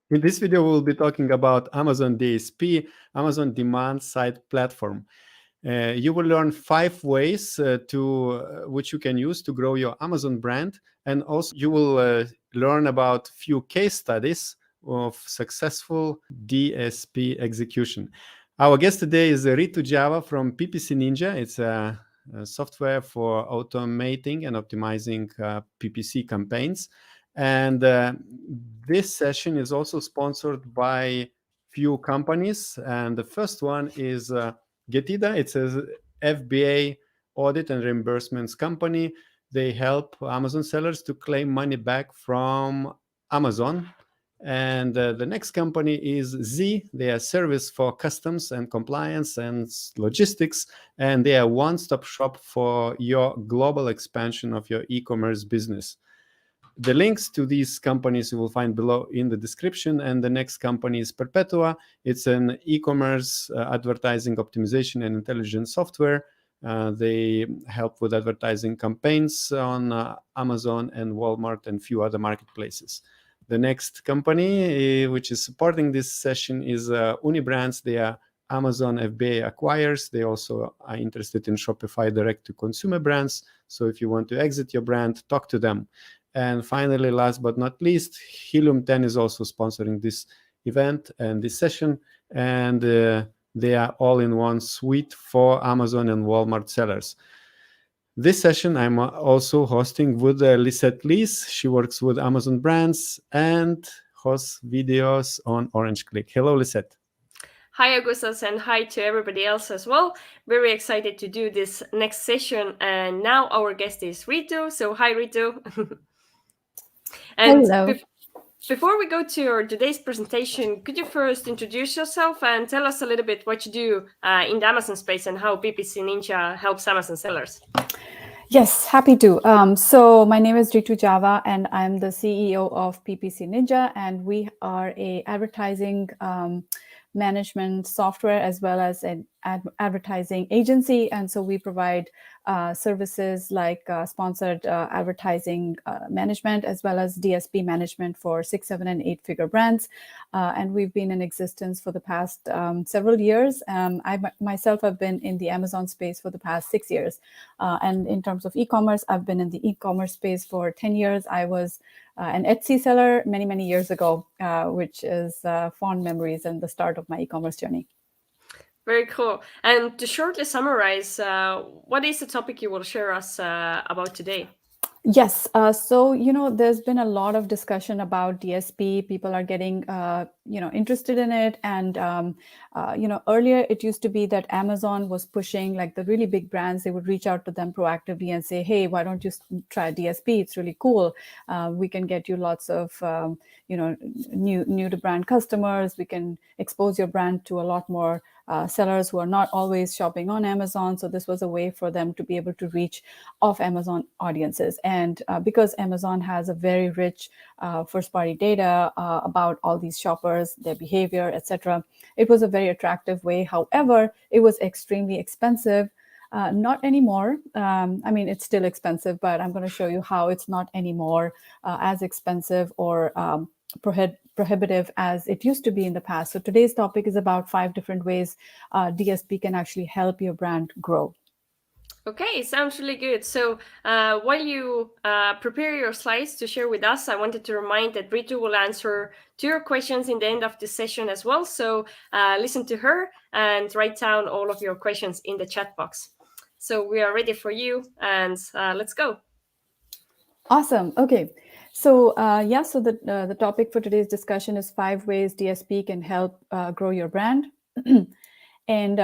In this video, we'll be talking about Amazon DSP, Amazon Demand Side Platform. You will learn 5 ways which you can use to grow your Amazon brand, and also you will learn about few case studies of successful DSP execution. Our guest today is RITU Java from PPC Ninja. It's a software for automating and optimizing PPC campaigns. And this session is also sponsored by few companies. And the first one is Getida. It's a FBA audit and reimbursements company. They help Amazon sellers to claim money back from Amazon. And the next company is Z. They are service for customs and compliance and logistics, and they are one-stop shop for your global expansion of your e-commerce business. The links to these companies you will find below in the description. And the next company is Perpetua. It's an e-commerce advertising optimization and intelligence software. They help with advertising campaigns on Amazon and Walmart and few other marketplaces. The next company which is supporting this session is Unibrands. They are Amazon FBA acquires. They also are interested in Shopify direct-to-consumer brands. So if you want to exit your brand, talk to them. And finally, last but not least, Helium 10 is also sponsoring this event and this session. And they are all-in-one suite for Amazon and Walmart sellers. This session, I'm also hosting with Lisette Lees. She works with Amazon brands and hosts videos on Orange Klik. Hello, Lisette. Hi, Augustus, and hi to everybody else as well. Very excited to do this next session. And now our guest is RITU. So hi, RITU. And Hello. Before we go to your today's presentation, could you first introduce yourself and tell us a little bit what you do in the Amazon space and how PPC Ninja helps Amazon sellers? Yes, happy to. So my name is RITU Java, and I'm the CEO of PPC Ninja, and we are a advertising management software as well as an advertising agency. And so we provide services like sponsored advertising management as well as DSP management for 6, 7, and 8-figure brands. And we've been in existence for the past several years. I myself have been in the Amazon space for the past 6 years. And in terms of e-commerce, I've been in the e-commerce space for 10 years. I was an Etsy seller many, many years ago, which is fond memories and the start of my e-commerce journey. Very cool. And to shortly summarize, what is the topic you will share us about today? Yes. So, there's been a lot of discussion about DSP. People are getting, interested in it. And, earlier it used to be that Amazon was pushing like the really big brands. They would reach out to them proactively and say, hey, why don't you try DSP? It's really cool. We can get you lots of, new to brand customers. We can expose your brand to a lot more sellers who are not always shopping on Amazon. So this was a way for them to be able to reach off Amazon audiences. And because Amazon has a very rich first-party data about all these shoppers, their behavior, etc., it was a very attractive way. However, it was extremely expensive. Not anymore. It's still expensive, but I'm going to show you how it's not anymore as expensive or prohibitive as it used to be in the past. So today's topic is about 5 different ways DSP can actually help your brand grow. Okay, sounds really good. So while you prepare your slides to share with us, I wanted to remind that RITU will answer to your questions in the end of this session as well. So listen to her and write down all of your questions in the chat box. So we are ready for you, and let's go. Awesome. Okay. So so the topic for today's discussion is 5 ways DSP can help grow your brand. And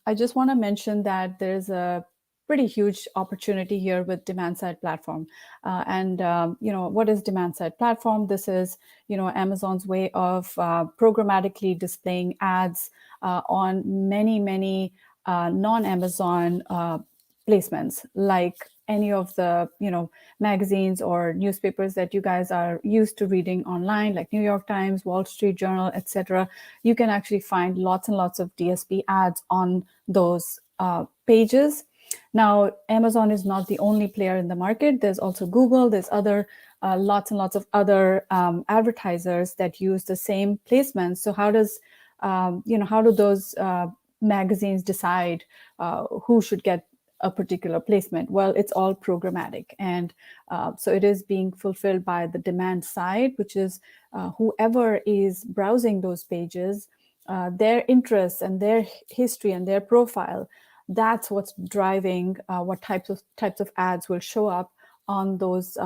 I just want to mention that there's a pretty huge opportunity here with demand side platform. What is demand side platform? This is, Amazon's way of programmatically displaying ads on many non-Amazon placements, like any of the magazines or newspapers that you guys are used to reading online, like New York Times, Wall Street Journal, etc. You can actually find lots and lots of DSP ads on those pages. Now, Amazon is not the only player in the market. There's also Google. There's other lots and lots of other advertisers that use the same placements. So how does how do those magazines decide who should get a particular placement? Well, it's all programmatic, and so it is being fulfilled by the demand side, which is whoever is browsing those pages, their interests and their history and their profile. That's what's driving what types of ads will show up on those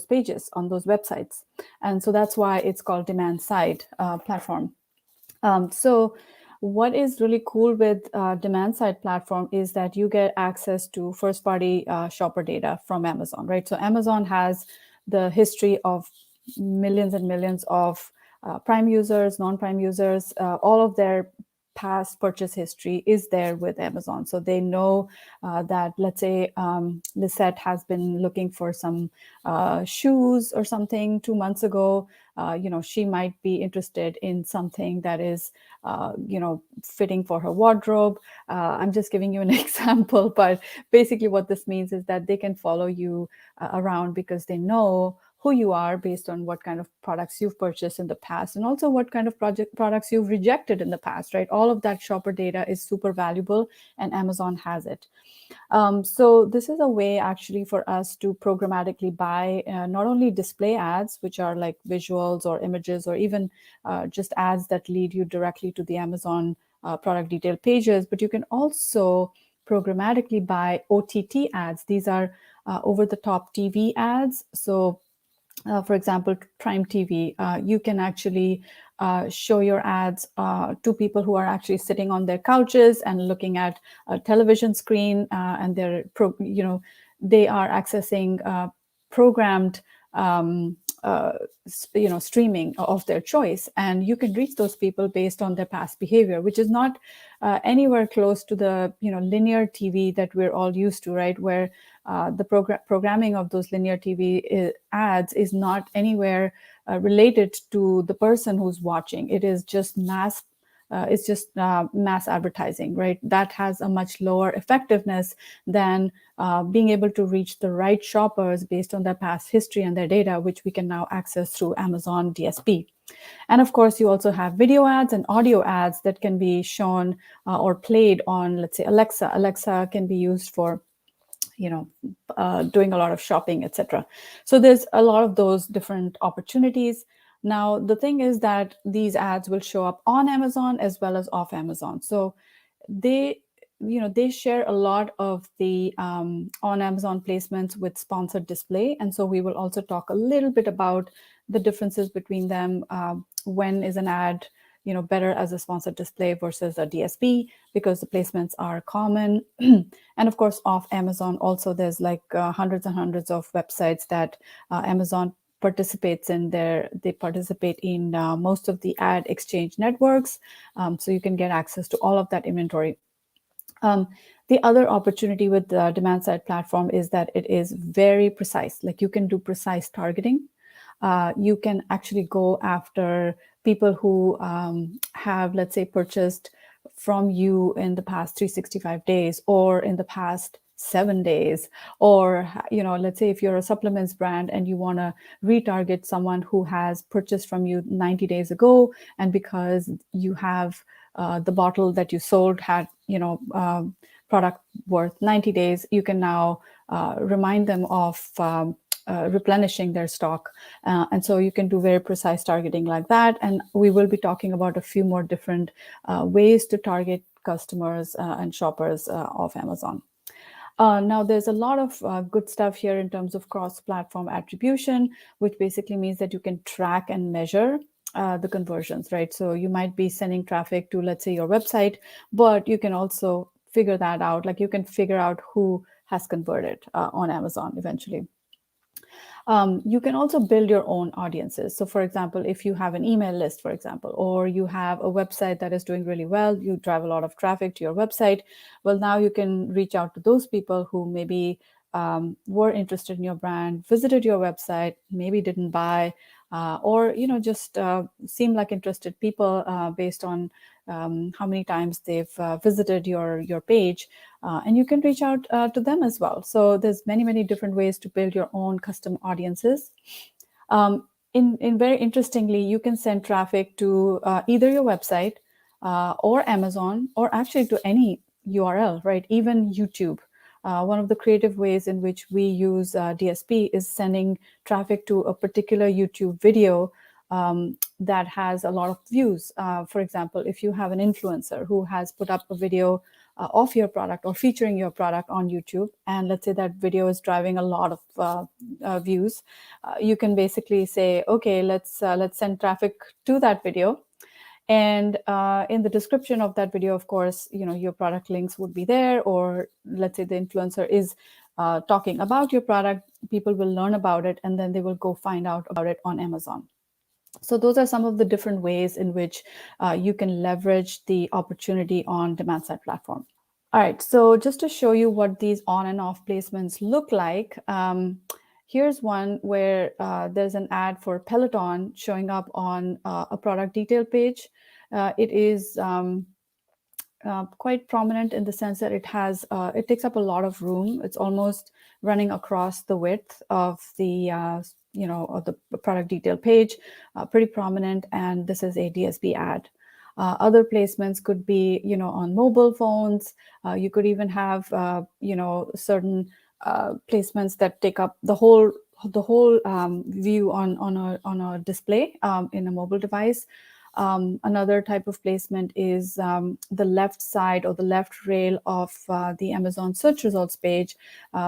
pages, on those websites. And so that's why it's called demand side platform. So what is really cool with demand side platform is that you get access to first party shopper data from Amazon, right? So Amazon has the history of millions and millions of Prime users, non-Prime users, all of their past purchase history is there with Amazon. So they know that, let's say, Lisette has been looking for some shoes or something 2 months ago. She might be interested in something that is, fitting for her wardrobe. I'm just giving you an example, but basically what this means is that they can follow you around because they know who you are based on what kind of products you've purchased in the past, and also what kind of products you've rejected in the past, right? All of that shopper data is super valuable, and Amazon has it. So this is a way actually for us to programmatically buy not only display ads, which are like visuals or images, or even just ads that lead you directly to the Amazon product detail pages, but you can also programmatically buy OTT ads. These are over-the-top TV ads. So for example, Prime TV, you can actually show your ads to people who are actually sitting on their couches and looking at a television screen, and they are accessing programmed streaming of their choice, and you can reach those people based on their past behavior, which is not anywhere close to the linear TV that we're all used to, right? Where the programming of those linear TV ads is not anywhere related to the person who's watching. It is just mass advertising, right? That has a much lower effectiveness than being able to reach the right shoppers based on their past history and their data, which we can now access through Amazon DSP. And of course, you also have video ads and audio ads that can be shown or played on, let's say, Alexa. Alexa can be used for doing a lot of shopping, etc. So there's a lot of those different opportunities. Now, the thing is that these ads will show up on Amazon as well as off Amazon. So they share a lot of the on Amazon placements with sponsored display. And so we will also talk a little bit about the differences between them. When is an ad better as a sponsored display versus a DSP, because the placements are common. And of course, off Amazon also, there's like hundreds and hundreds of websites that Amazon participates in. They participate in most of the ad exchange networks. So you can get access to all of that inventory. The other opportunity with the demand side platform is that it is very precise. Like, you can do precise targeting. You can actually go after people who have, let's say, purchased from you in the past 365 days or in the past 7 days, or let's say if you're a supplements brand and you want to retarget someone who has purchased from you 90 days ago, and because you have the bottle that you sold had product worth 90 days, you can now remind them of replenishing their stock. And so you can do very precise targeting like that. And we will be talking about a few more different ways to target customers and shoppers of Amazon. Now, there's a lot of good stuff here in terms of cross-platform attribution, which basically means that you can track and measure the conversions, right? So you might be sending traffic to, let's say, your website, but you can also figure that out. Like, you can figure out who has converted on Amazon eventually. You can also build your own audiences. So for example, if you have an email list, for example, or you have a website that is doing really well, you drive a lot of traffic to your website, well, now you can reach out to those people who maybe were interested in your brand, visited your website, maybe didn't buy, or just seem like interested people based on how many times they've visited your page, and you can reach out to them as well. So there's many different ways to build your own custom audiences. Very interestingly, you can send traffic to either your website or Amazon, or actually to any URL, right? Even YouTube. One of the creative ways in which we use DSP is sending traffic to a particular YouTube video that has a lot of views. For example, if you have an influencer who has put up a video of your product or featuring your product on YouTube, and let's say that video is driving a lot of views, you can basically say, okay, let's send traffic to that video. And in the description of that video, of course, your product links would be there, or let's say the influencer is talking about your product, people will learn about it, and then they will go find out about it on Amazon. So those are some of the different ways in which you can leverage the opportunity on demand-side platform. All right, so just to show you what these on and off placements look like, here's one where there's an ad for Peloton showing up on a product detail page. It is quite prominent in the sense that it takes up a lot of room. It's almost running across the width of the of the product detail page, pretty prominent, and this is a DSP ad. Other placements could be, on mobile phones. You could even have, certain placements that take up the whole view on a display in a mobile device. Another type of placement is the left side or the left rail of the Amazon search results page,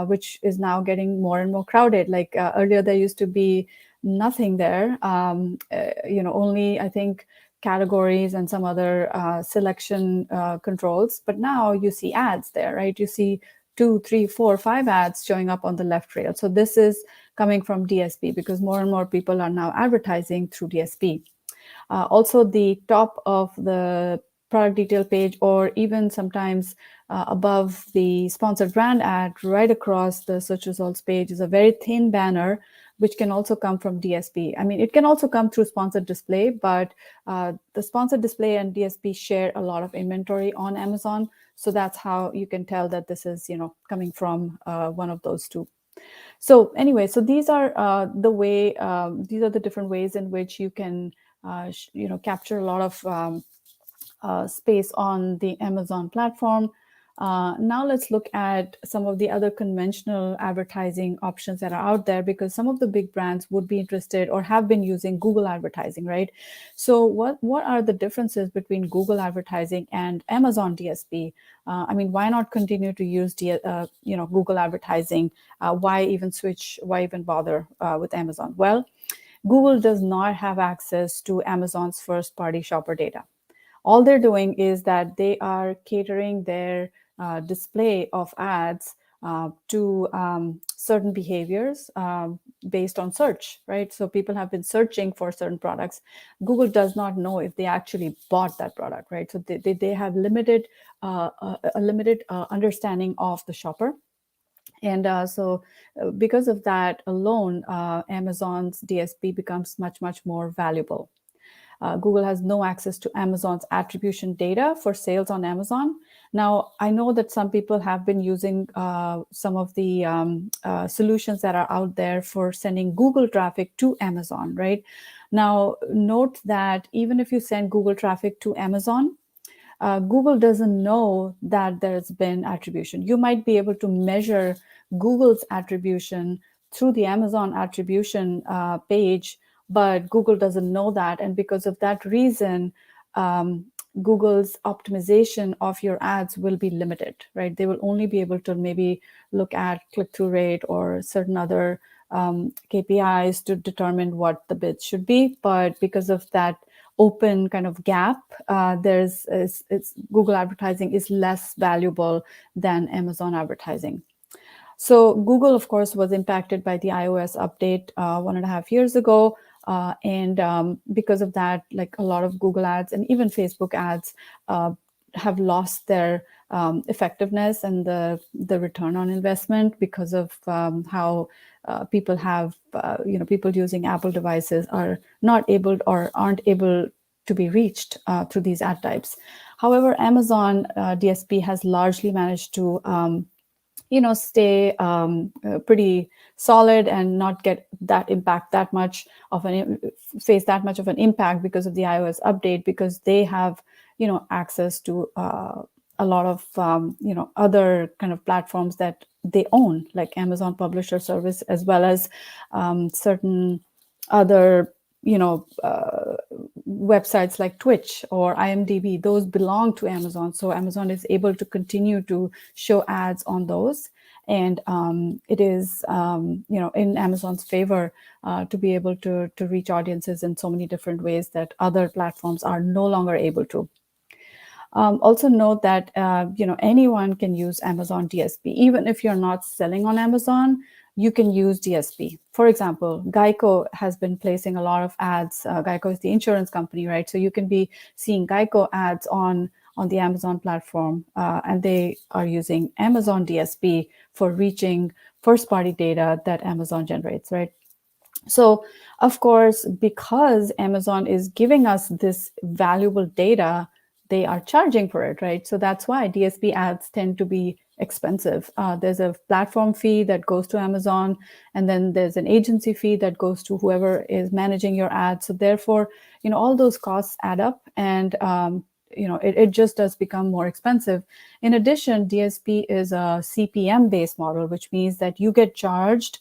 which is now getting more and more crowded. Like earlier, there used to be nothing there. Only, I think, categories and some other selection controls. But now you see ads there, right? You see 2, 3, 4, 5 ads showing up on the left rail. So this is coming from DSP because more and more people are now advertising through DSP. Also, the top of the product detail page, or even sometimes above the sponsored brand ad, right across the search results page, is a very thin banner, which can also come from DSP. I mean, it can also come through sponsored display, but the sponsored display and DSP share a lot of inventory on Amazon. So that's how you can tell that this is, coming from one of those two. So anyway, so these are these are the different ways in which you can capture a lot of space on the Amazon platform. Now let's look at some of the other conventional advertising options that are out there, because some of the big brands would be interested or have been using Google advertising, right? So what are the differences between Google advertising and Amazon DSP? I mean, why not continue to use Google advertising? Why even switch? Why even bother with Amazon? Well, Google does not have access to Amazon's first-party shopper data. All they're doing is that they are catering their display of ads to certain behaviors based on search, right? So people have been searching for certain products. Google does not know if they actually bought that product, right? So they have limited understanding of the shopper. And so because of that alone, Amazon's DSP becomes much, much more valuable. Google has no access to Amazon's attribution data for sales on Amazon. Now, I know that some people have been using some of the solutions that are out there for sending Google traffic to Amazon, right? Now, note that even if you send Google traffic to Amazon, Google doesn't know that there's been attribution. You might be able to measure Google's attribution through the Amazon attribution page, but Google doesn't know that. And because of that reason, Google's optimization of your ads will be limited, right? They will only be able to maybe look at click-through rate or certain other KPIs to determine what the bids should be. But because of that open kind of gap, Google advertising is less valuable than Amazon advertising. So Google, of course, was impacted by the iOS update 1.5 years ago. And because of that, like a lot of Google ads and even Facebook ads have lost their effectiveness and the return on investment because of how people have, people using Apple devices are not able or aren't able to be reached through these ad types. However, Amazon DSP has largely managed to stay pretty solid and not get that face that much of an impact because of the iOS update, because they have access to a lot of other kind of platforms that they own, like Amazon Publisher Service, as well as certain other websites like Twitch or IMDb. Those belong to Amazon, so Amazon is able to continue to show ads on those, and it is in Amazon's favor to be able to reach audiences in so many different ways that other platforms are no longer able to. Also note that anyone can use Amazon DSP. Even if you're not selling on Amazon, you can use DSP. For example, Geico has been placing a lot of ads. Geico is the insurance company, right? So you can be seeing Geico ads on the Amazon platform, and they are using Amazon DSP for reaching first-party data that Amazon generates, right? So, of course, because Amazon is giving us this valuable data, they are charging for it, right? So that's why DSP ads tend to be expensive. There's a platform fee that goes to Amazon, and then there's an agency fee that goes to whoever is managing your ads. So therefore, all those costs add up, and it just does become more expensive. In addition, DSP is a CPM-based model, which means that you get charged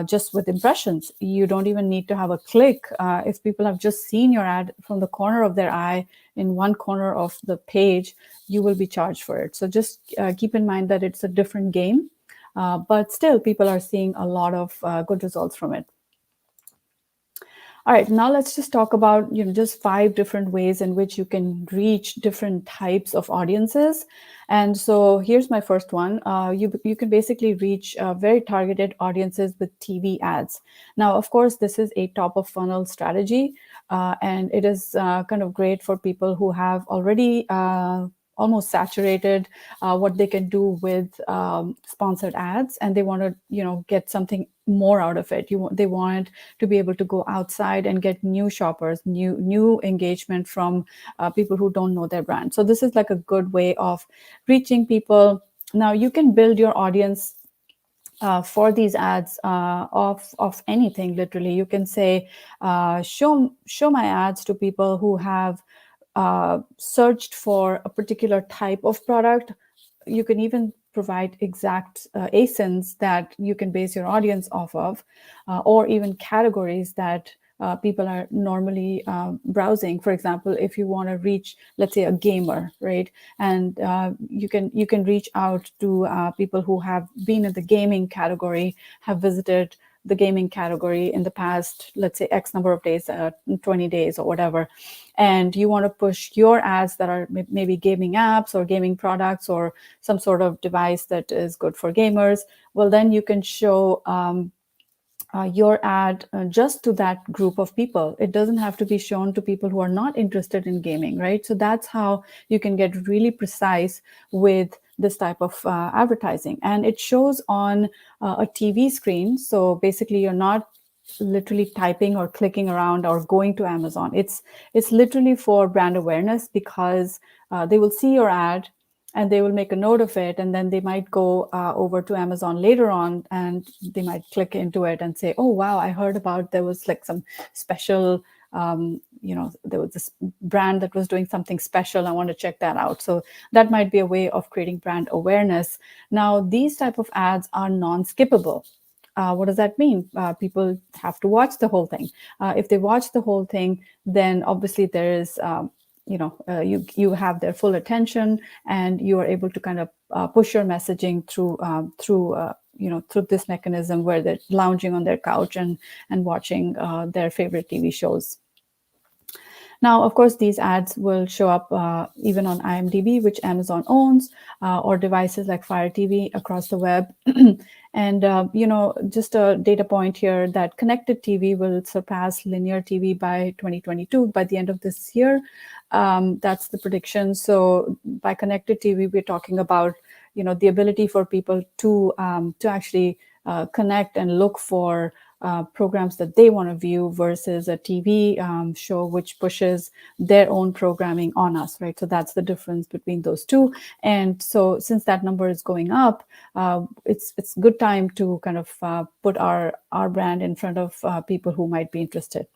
just with impressions. You don't even need to have a click. If people have just seen your ad from the corner of their eye in one corner of the page, you will be charged for it. So just keep in mind that it's a different game, but still people are seeing a lot of good results from it. All right, now let's just talk about just 5 different ways in which you can reach different types of audiences. And so here's my first one. You can basically reach very targeted audiences with TV ads. Now, of course, this is a top of funnel strategy, and it is kind of great for people who have already almost saturated what they can do with sponsored ads, and they want to get something more out of it. They want to be able to go outside and get new shoppers, new engagement from people who don't know their brand. So this is like a good way of reaching people. Now you can build your audience for these ads of anything. Literally, you can say, show my ads to people who have searched for a particular type of product. You can even provide exact ASINs that you can base your audience off of, or even categories that people are normally browsing. For example, if you want to reach, let's say, a gamer, right? And you can reach out to people who have been in the gaming category, have visited the gaming category in the past, let's say X number of days, 20 days or whatever, and you want to push your ads that are maybe gaming apps or gaming products or some sort of device that is good for gamers, well, then you can show your ad just to that group of people. It doesn't have to be shown to people who are not interested in gaming, right? So that's how you can get really precise with this type of advertising. And it shows on a TV screen. So basically, you're not literally typing or clicking around or going to Amazon. It's literally for brand awareness, because they will see your ad and they will make a note of it, and then they might go over to Amazon later on, and they might click into it and say, oh wow, I heard about, there was like some special there was this brand that was doing something special, I want to check that out. So that might be a way of creating brand awareness. Now, these type of ads are non-skippable. What does that mean? People have to watch the whole thing. If they watch the whole thing, then obviously there is you have their full attention, and you are able to kind of push your messaging through this mechanism where they're lounging on their couch and watching their favorite TV shows. Now, of course, these ads will show up even on IMDb, which Amazon owns, or devices like Fire TV across the web. And, just a data point here, that connected TV will surpass linear TV by 2022, by the end of this year. That's the prediction. So by connected TV, we're talking about, the ability for people to actually connect and look for programs that they want to view versus a TV show which pushes their own programming on us, right? So that's the difference between those two. And so since that number is going up, it's good time to kind of put our brand in front of people who might be interested.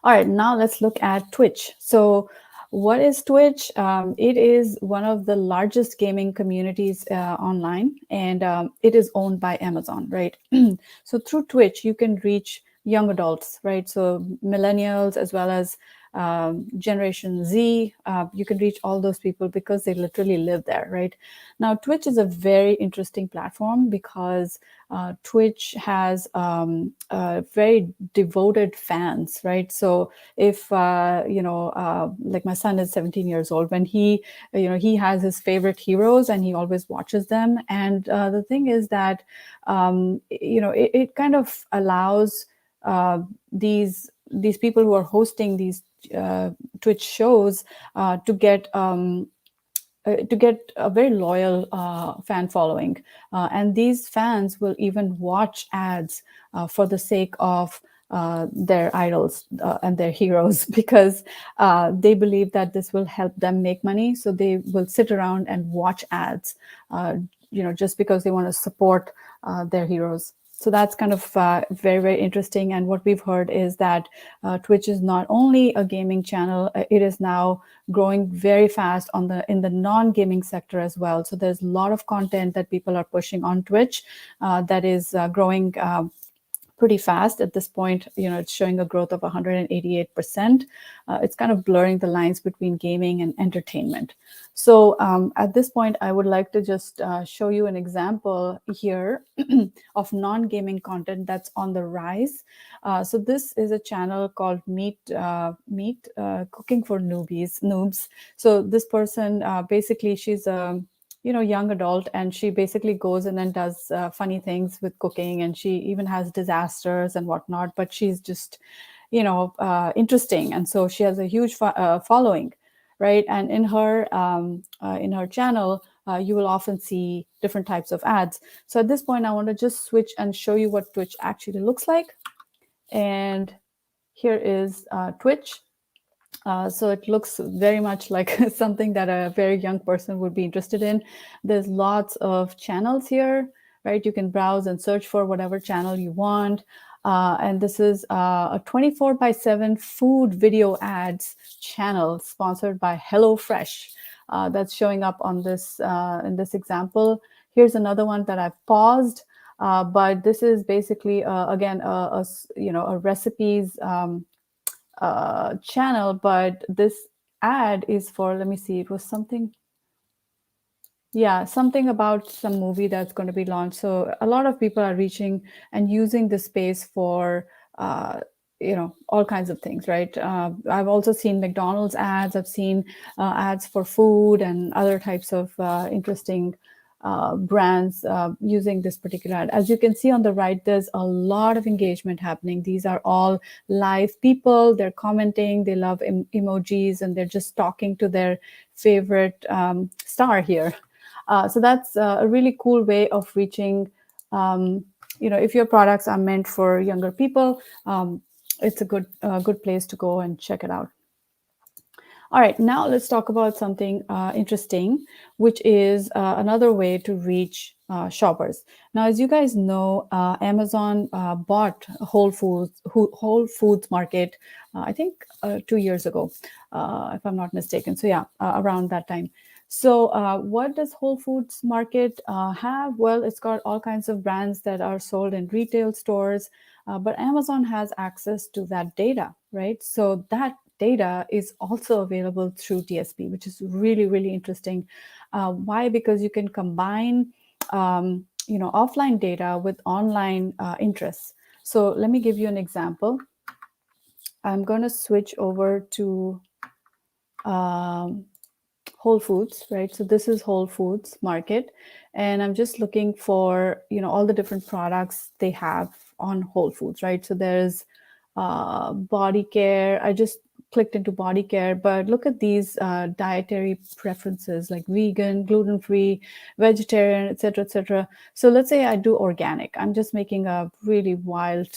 All right, now let's look at Twitch. So what is Twitch? It is one of the largest gaming communities online, and it is owned by Amazon, right? So through Twitch, you can reach young adults, right? So millennials as well as Generation Z, you can reach all those people because they literally live there, right? Now, Twitch is a very interesting platform because Twitch has very devoted fans, right? So if, like my son is 17 years old, when he has his favorite heroes and he always watches them. And the thing is that, it kind of allows these people who are hosting these Twitch shows to get a very loyal fan following. And these fans will even watch ads for the sake of their idols and their heroes because they believe that this will help them make money. So they will sit around and watch ads, just because they want to support their heroes. So that's kind of very, very interesting. And what we've heard is that Twitch is not only a gaming channel, it is now growing very fast in the non-gaming sector as well. So there's a lot of content that people are pushing on Twitch that is growing pretty fast at this point. It's showing a growth of 188%. It's kind of blurring the lines between gaming and entertainment. So at this point, I would like to just show you an example here of non-gaming content that's on the rise. So this is a channel called Meet Cooking for Noobs. So this person, basically, she's a young adult, and she basically goes in and does funny things with cooking, and she even has disasters and whatnot, but she's just interesting, and so she has a huge following, right? And in her channel, you will often see different types of ads. So at this point, I want to just switch and show you what Twitch actually looks like. And here is Twitch. So it looks very much like something that a very young person would be interested in. There's lots of channels here, right? You can browse and search for whatever channel you want. And this is a 24/7 food video ads channel sponsored by HelloFresh. That's showing up on this in this example. Here's another one that I've paused, but this is basically again a recipes channel, but this ad is for, let me see, it was something about some movie that's going to be launched. So a lot of people are reaching and using the space for all kinds of things, right? I've also seen McDonald's ads. I've seen ads for food and other types of interesting brands using this particular ad. As you can see on the right, there's a lot of engagement happening. These are all live people. They're commenting. They love emojis, and they're just talking to their favorite star here. So that's a really cool way of reaching, if your products are meant for younger people, it's a good place to go and check it out. All right, now let's talk about something interesting, which is another way to reach shoppers. Now, as you guys know, Amazon bought Whole Foods Market, I think 2 years ago, if I'm not mistaken. So yeah, around that time. So what does Whole Foods Market have? Well, it's got all kinds of brands that are sold in retail stores, but Amazon has access to that data, right? So that data is also available through DSP, which is really, really interesting. Why? Because you can combine, offline data with online interests. So let me give you an example. I'm going to switch over to Whole Foods, right? So this is Whole Foods Market, and I'm just looking for, all the different products they have on Whole Foods, right? So there's body care. I just clicked into body care, but look at these dietary preferences like vegan, gluten-free, vegetarian, etc., etc. So let's say I do organic. I'm just making a really wild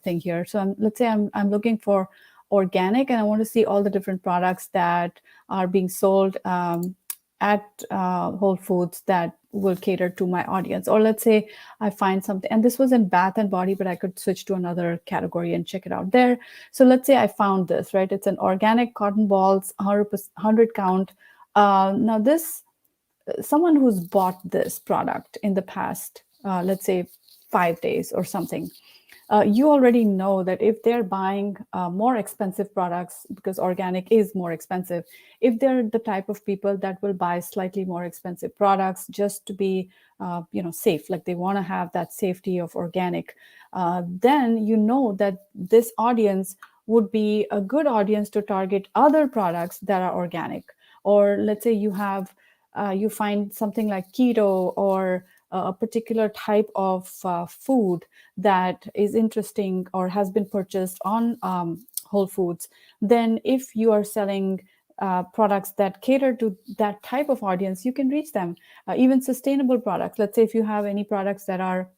thing here. So let's say I'm looking for organic, and I want to see all the different products that are being sold at Whole Foods that will cater to my audience. Or let's say I find something, and this was in bath and body, but I could switch to another category and check it out there. So let's say I found this, right? It's an organic cotton balls, 100 count. Now this, someone who's bought this product in the past, let's say 5 days or something, you already know that if they're buying more expensive products, because organic is more expensive, if they're the type of people that will buy slightly more expensive products just to be safe, like they want to have that safety of organic, then you know that this audience would be a good audience to target other products that are organic. Or let's say you have you find something like keto or a particular type of food that is interesting or has been purchased on Whole Foods, then if you are selling products that cater to that type of audience, you can reach them. Even sustainable products. Let's say if you have any products that are,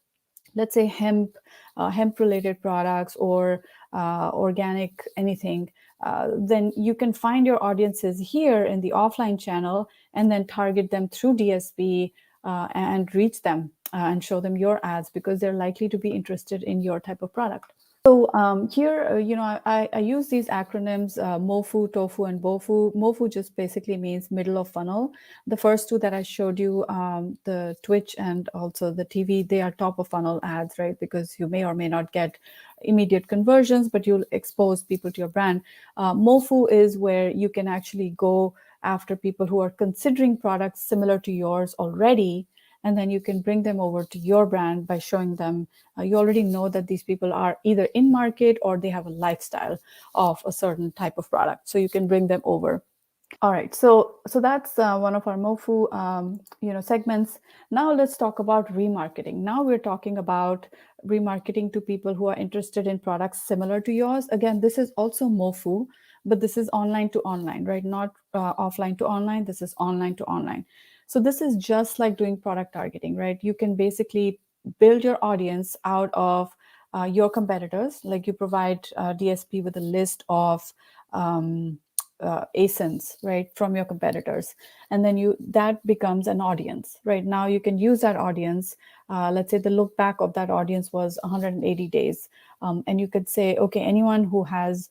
let's say hemp related products or organic anything, then you can find your audiences here in the offline channel and then target them through DSP and reach them and show them your ads, because they're likely to be interested in your type of product. So here, I use these acronyms, MOFU, TOFU, and BOFU. MOFU just basically means middle of funnel. The first two that I showed you, the Twitch and also the TV, they are top of funnel ads, right? Because you may or may not get immediate conversions, but you'll expose people to your brand. MOFU is where you can actually go after people who are considering products similar to yours already, and then you can bring them over to your brand by showing them, you already know that these people are either in market or they have a lifestyle of a certain type of product. So you can bring them over. All right, so that's one of our MOFU segments. Now let's talk about remarketing. Now we're talking about remarketing to people who are interested in products similar to yours. Again, this is also MOFU, but this is online to online, right? Not offline to online. This is online to online. So this is just like doing product targeting, right? You can basically build your audience out of your competitors. Like you provide DSP with a list of ASINs, right, from your competitors, and then that becomes an audience, right? Now you can use that audience. Let's say the look back of that audience was 180 days, and you could say, okay, anyone who has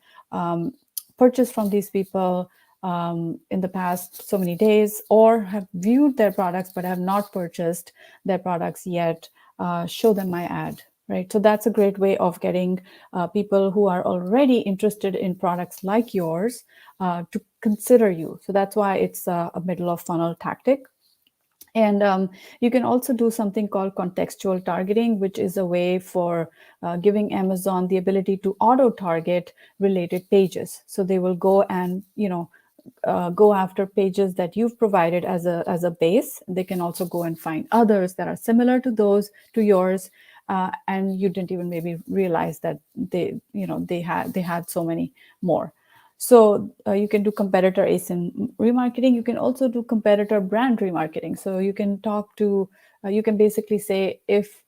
purchased from these people in the past so many days, or have viewed their products but have not purchased their products yet, show them my ad, right? So that's a great way of getting people who are already interested in products like yours to consider you. So that's why it's a middle of funnel tactic. And you can also do something called contextual targeting, which is a way for giving Amazon the ability to auto target related pages. So they will go and go after pages that you've provided as a base. They can also go and find others that are similar to yours, and you didn't even maybe realize that they had so many more. So you can do competitor ASIN remarketing. You can also do competitor brand remarketing. So you can you can basically say, if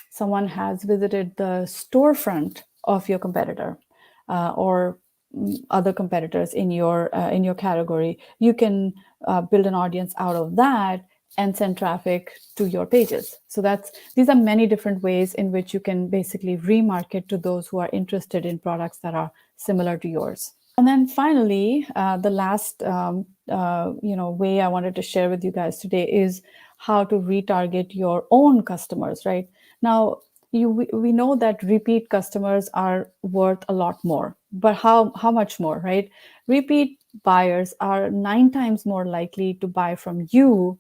someone has visited the storefront of your competitor or other competitors in your category, you can build an audience out of that and send traffic to your pages. So these are many different ways in which you can basically remarket to those who are interested in products that are similar to yours. And then finally, the last way I wanted to share with you guys today is how to retarget your own customers. Right now, we know that repeat customers are worth a lot more, but how much more, right? Repeat buyers are 9 times more likely to buy from you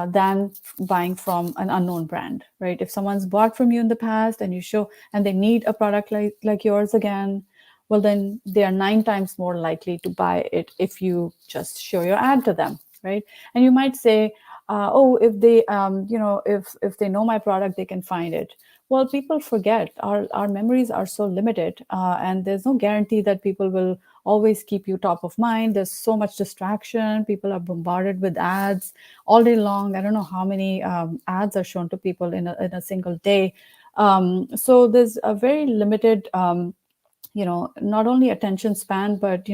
than buying from an unknown brand, right? If someone's bought from you in the past and they need a product like yours again, well, then they are 9 times more likely to buy it if you just show your ad to them, right? And you might say, if they, if they know my product, they can find it. Well, people forget. Our memories are so limited, and there's no guarantee that people will always keep you top of mind. There's so much distraction. People are bombarded with ads all day long. I don't know how many ads are shown to people in a single day. So there's a very limited, not only attention span, but,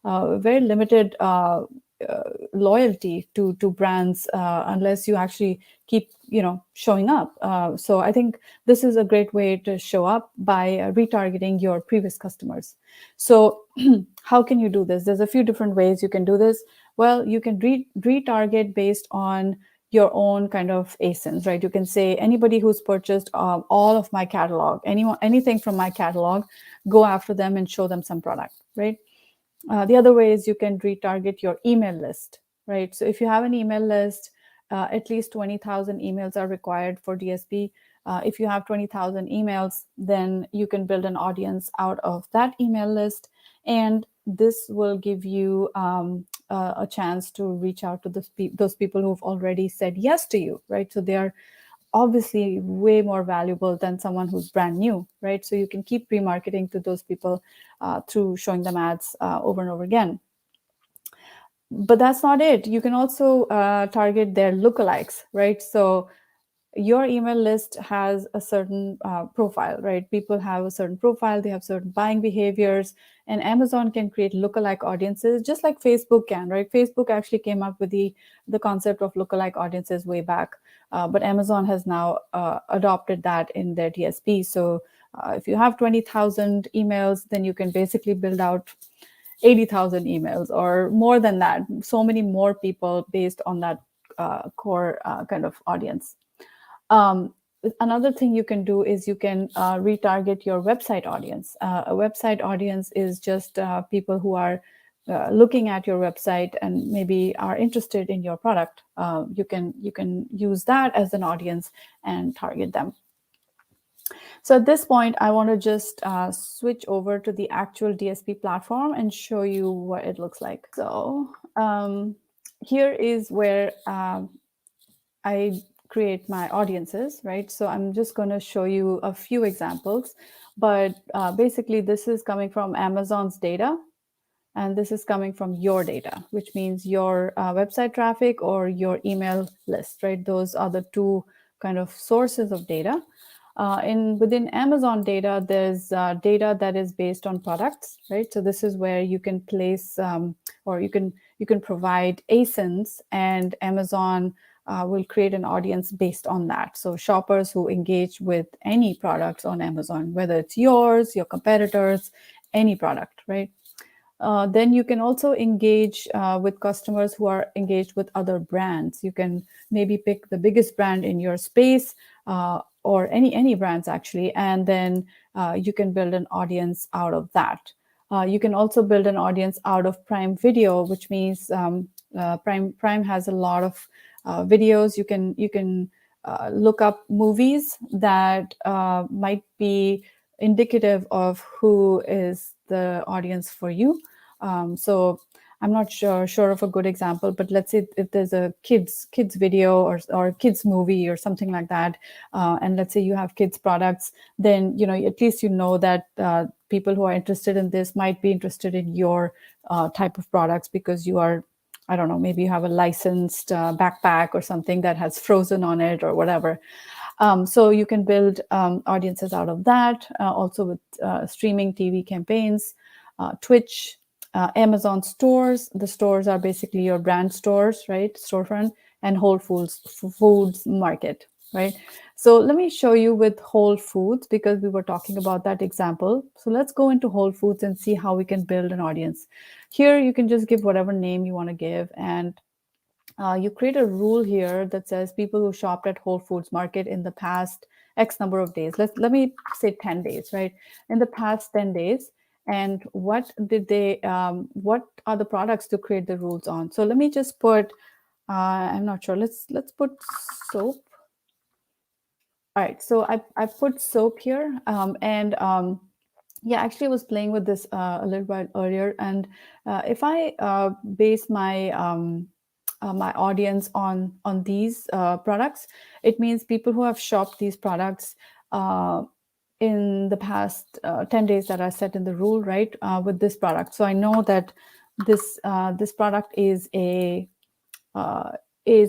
very limited loyalty to brands unless you actually keep showing up. So I think this is a great way to show up by retargeting your previous customers. So how can you do this? There's a few different ways you can do this. Well, you can retarget based on your own kind of ASINs, right? You can say anybody who's purchased all of my catalog, anything from my catalog, go after them and show them some product, right? The other way is you can retarget your email list, right? So if you have an email list, at least 20,000 emails are required for DSP. If you have 20,000 emails, then you can build an audience out of that email list. And this will give you a chance to reach out to those people who've already said yes to you, right? So they are obviously way more valuable than someone who's brand new, right? So you can keep remarketing to those people through showing them ads over and over again. But that's not it. You can also target their lookalikes, right? So your email list has a certain profile, right? People have a certain profile, they have certain buying behaviors, and Amazon can create lookalike audiences just like Facebook can, right? Facebook actually came up with the concept of lookalike audiences way back, but Amazon has now adopted that in their DSP. So if you have 20,000 emails, then you can basically build out 80,000 emails or more than that, so many more people based on that core kind of audience. Another thing you can do is you can retarget your website audience. A website audience is just people who are looking at your website and maybe are interested in your product. You can use that as an audience and target them. So at this point, I want to just switch over to the actual DSP platform and show you what it looks like. So here is where I create my audiences, right? So I'm just going to show you a few examples, but basically this is coming from Amazon's data, and this is coming from your data, which means your website traffic or your email list, right? Those are the two kind of sources of data. Within Amazon data, there's data that is based on products, right? So this is where you can place or you can provide ASINs, and Amazon will create an audience based on that. So shoppers who engage with any products on Amazon, whether it's yours, your competitors, any product, right? Then you can also engage with customers who are engaged with other brands. You can maybe pick the biggest brand in your space or any brands actually, and then you can build an audience out of that. You can also build an audience out of Prime Video, which means Prime has a lot of videos. You can look up movies that might be indicative of who is the audience for you. So I'm not sure of a good example, but let's say if there's a kids video or kids movie or something like that, and let's say you have kids products, then at least that people who are interested in this might be interested in your type of products because you are, I don't know, maybe you have a licensed backpack or something that has Frozen on it or whatever. So you can build audiences out of that, also with streaming TV campaigns, Twitch, Amazon stores. The stores are basically your brand stores, right? Storefront, and Whole Foods Market, right? So let me show you with Whole Foods because we were talking about that example. So let's go into Whole Foods and see how we can build an audience. Here, you can just give whatever name you want to give, and you create a rule here that says people who shopped at Whole Foods Market in the past X number of days. Let me say 10 days, right? In the past 10 days. And what did they, what are the products to create the rules on? So let me just put, I'm not sure, let's put soap. All right, so I put soap here, yeah, actually I was playing with this a little while earlier, and if I base my my audience on these products, it means people who have shopped these products in the past 10 days that I set in the rule, right, with this product. So I know that this product is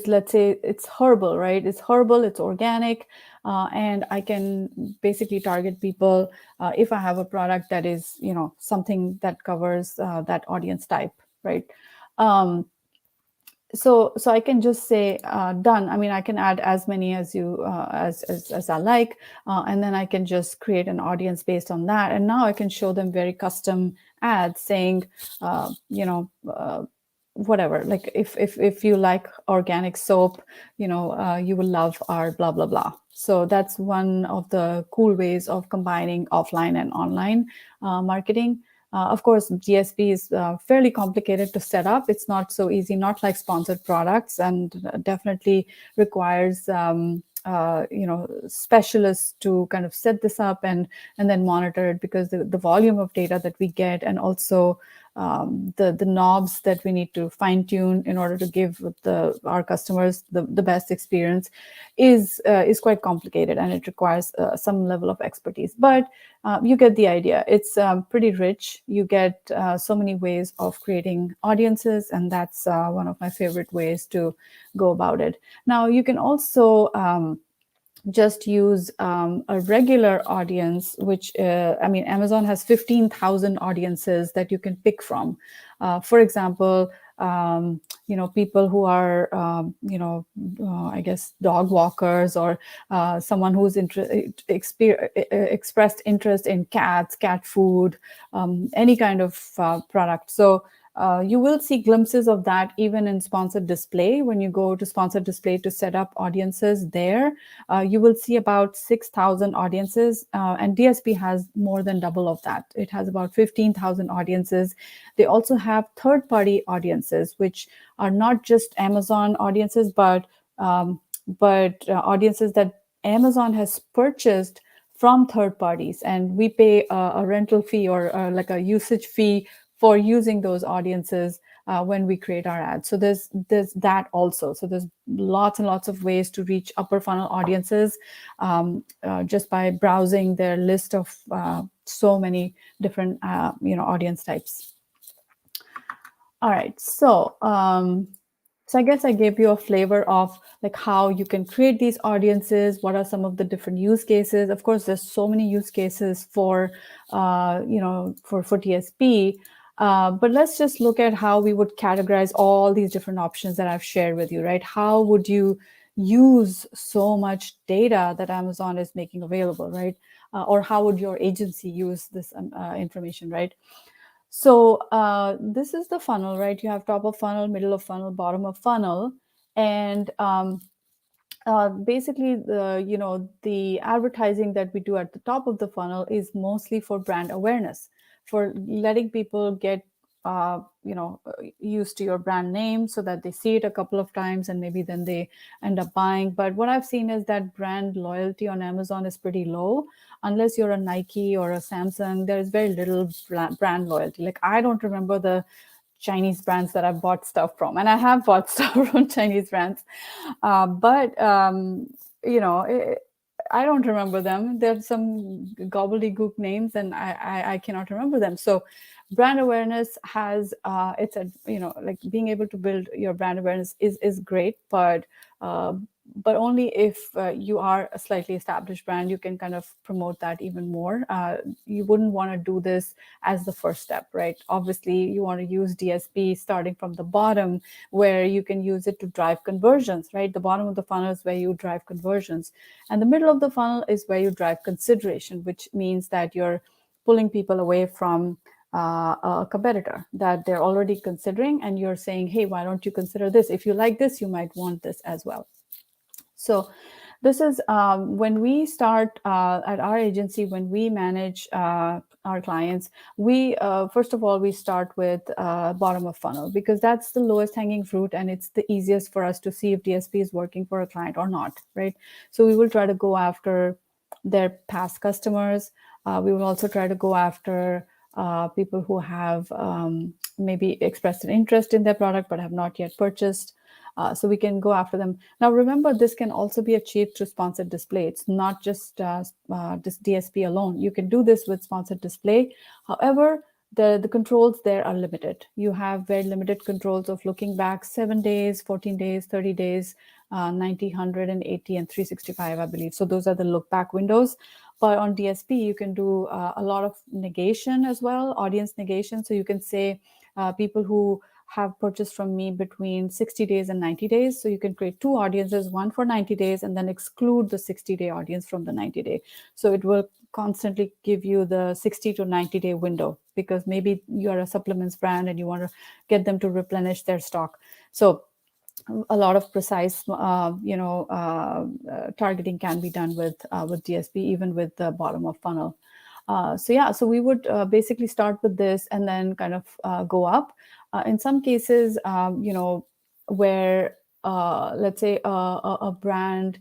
let's say it's herbal, right? It's herbal, it's organic, and I can basically target people if I have a product that is, something that covers that audience type, right? So I can just say done. I mean, I can add as many as you as I like, and then I can just create an audience based on that. And now I can show them very custom ads saying, whatever. Like if you like organic soap, you will love our blah blah blah. So that's one of the cool ways of combining offline and online marketing. Of course, DSP is fairly complicated to set up. It's not so easy, not like sponsored products, and definitely requires specialists to kind of set this up and then monitor it, because the volume of data that we get, and also the knobs that we need to fine tune in order to give our customers the best experience is quite complicated, and it requires some level of expertise. But you get the idea. It's pretty rich. You get so many ways of creating audiences, and that's one of my favorite ways to go about it. Now, you can also just use a regular audience, which Amazon has 15,000 audiences that you can pick from. For example, people who are, I guess, dog walkers, or someone who's expressed interest in cats, cat food, any kind of product. So you will see glimpses of that even in sponsored display. When you go to sponsored display to set up audiences there, you will see about 6,000 audiences, and DSP has more than double of that. It has about 15,000 audiences. They also have third-party audiences, which are not just Amazon audiences, but audiences that Amazon has purchased from third parties, and we pay a rental fee or like a usage fee for using those audiences when we create our ads. So there's that also. So there's lots and lots of ways to reach upper funnel audiences just by browsing their list of so many different audience types. All right, so I guess I gave you a flavor of like how you can create these audiences. What are some of the different use cases? Of course, there's so many use cases for DSP. But let's just look at how we would categorize all these different options that I've shared with you, right? How would you use so much data that Amazon is making available, right? Or how would your agency use this information, right? So this is the funnel, right? You have top of funnel, middle of funnel, bottom of funnel. And basically, the advertising that we do at the top of the funnel is mostly for brand awareness, for letting people get used to your brand name so that they see it a couple of times and maybe then they end up buying. But what I've seen is that brand loyalty on Amazon is pretty low. Unless you're a Nike or a Samsung, there is very little brand loyalty. Like, I don't remember the Chinese brands that I've bought stuff from, and I have bought stuff from Chinese brands, but I don't remember them. There's some gobbledygook names, and I cannot remember them. So brand awareness has it's a like being able to build your brand awareness is great, but only if you are a slightly established brand. You can kind of promote that even more. You wouldn't want to do this as the first step, right? Obviously, you want to use DSP starting from the bottom, where you can use it to drive conversions, right? The bottom of the funnel is where you drive conversions, and the middle of the funnel is where you drive consideration, which means that you're pulling people away from a competitor that they're already considering, and you're saying, hey, why don't you consider this? If you like this, you might want this as well. So this is when we start at our agency, when we manage our clients, we first of all, we start with bottom of funnel, because that's the lowest hanging fruit, and it's the easiest for us to see if DSP is working for a client or not, right? So we will try to go after their past customers. We will also try to go after people who have maybe expressed an interest in their product but have not yet purchased. So we can go after them. Now, remember, this can also be achieved through sponsored display. It's not just this DSP alone. You can do this with sponsored display. However, the controls there are limited. You have very limited controls of looking back 7 days, 14 days, 30 days, 90, 180, and 365, I believe. So those are the look back windows. But on DSP, you can do a lot of negation as well, audience negation. So you can say people who have purchased from me between 60 days and 90 days. So you can create two audiences, one for 90 days, and then exclude the 60-day audience from the 90-day. So it will constantly give you the 60 to 90-day window, because maybe you're a supplements brand and you want to get them to replenish their stock. So a lot of precise, targeting can be done with DSP, even with the bottom of funnel. So we would basically start with this and then kind of go up. In some cases, where let's say a brand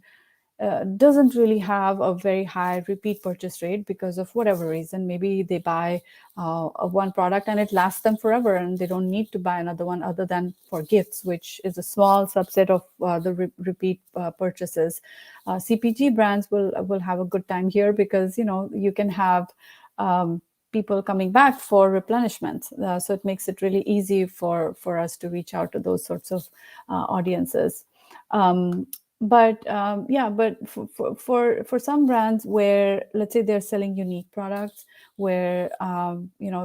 doesn't really have a very high repeat purchase rate because of whatever reason. Maybe they buy one product and it lasts them forever and they don't need to buy another one other than for gifts, which is a small subset of the repeat purchases. CPG brands will have a good time here because, you can have people coming back for replenishment. So it makes it really easy for us to reach out to those sorts of audiences. But for some brands where, let's say, they're selling unique products where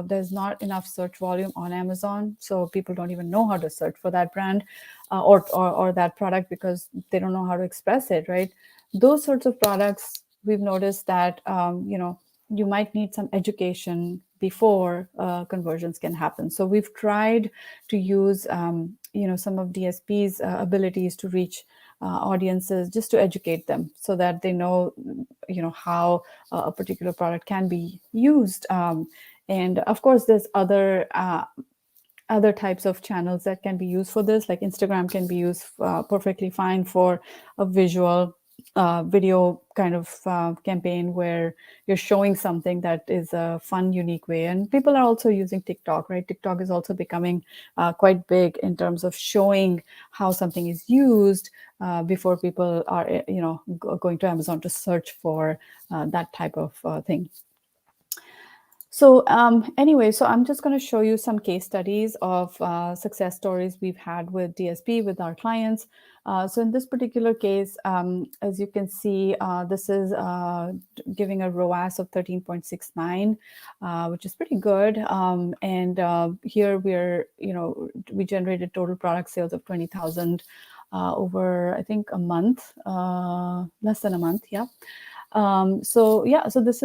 there's not enough search volume on Amazon, so people don't even know how to search for that brand or that product because they don't know how to express it, right? Those sorts of products, we've noticed that you might need some education before conversions can happen. So we've tried to use some of DSP's abilities to reach audiences, just to educate them so that they know how a particular product can be used. And of course, there's other types of channels that can be used for this, like Instagram can be used perfectly fine for a visual video kind of campaign where you're showing something that is a fun, unique way. And people are also using TikTok, right? TikTok is also becoming quite big in terms of showing how something is used before people are, going to Amazon to search for that type of thing. So anyway, so I'm just going to show you some case studies of success stories we've had with DSP with our clients. So in this particular case, as you can see, this is giving a ROAS of 13.69, which is pretty good. And here we generated total product sales of 20,000 over, I think, a month, less than a month, yeah. So this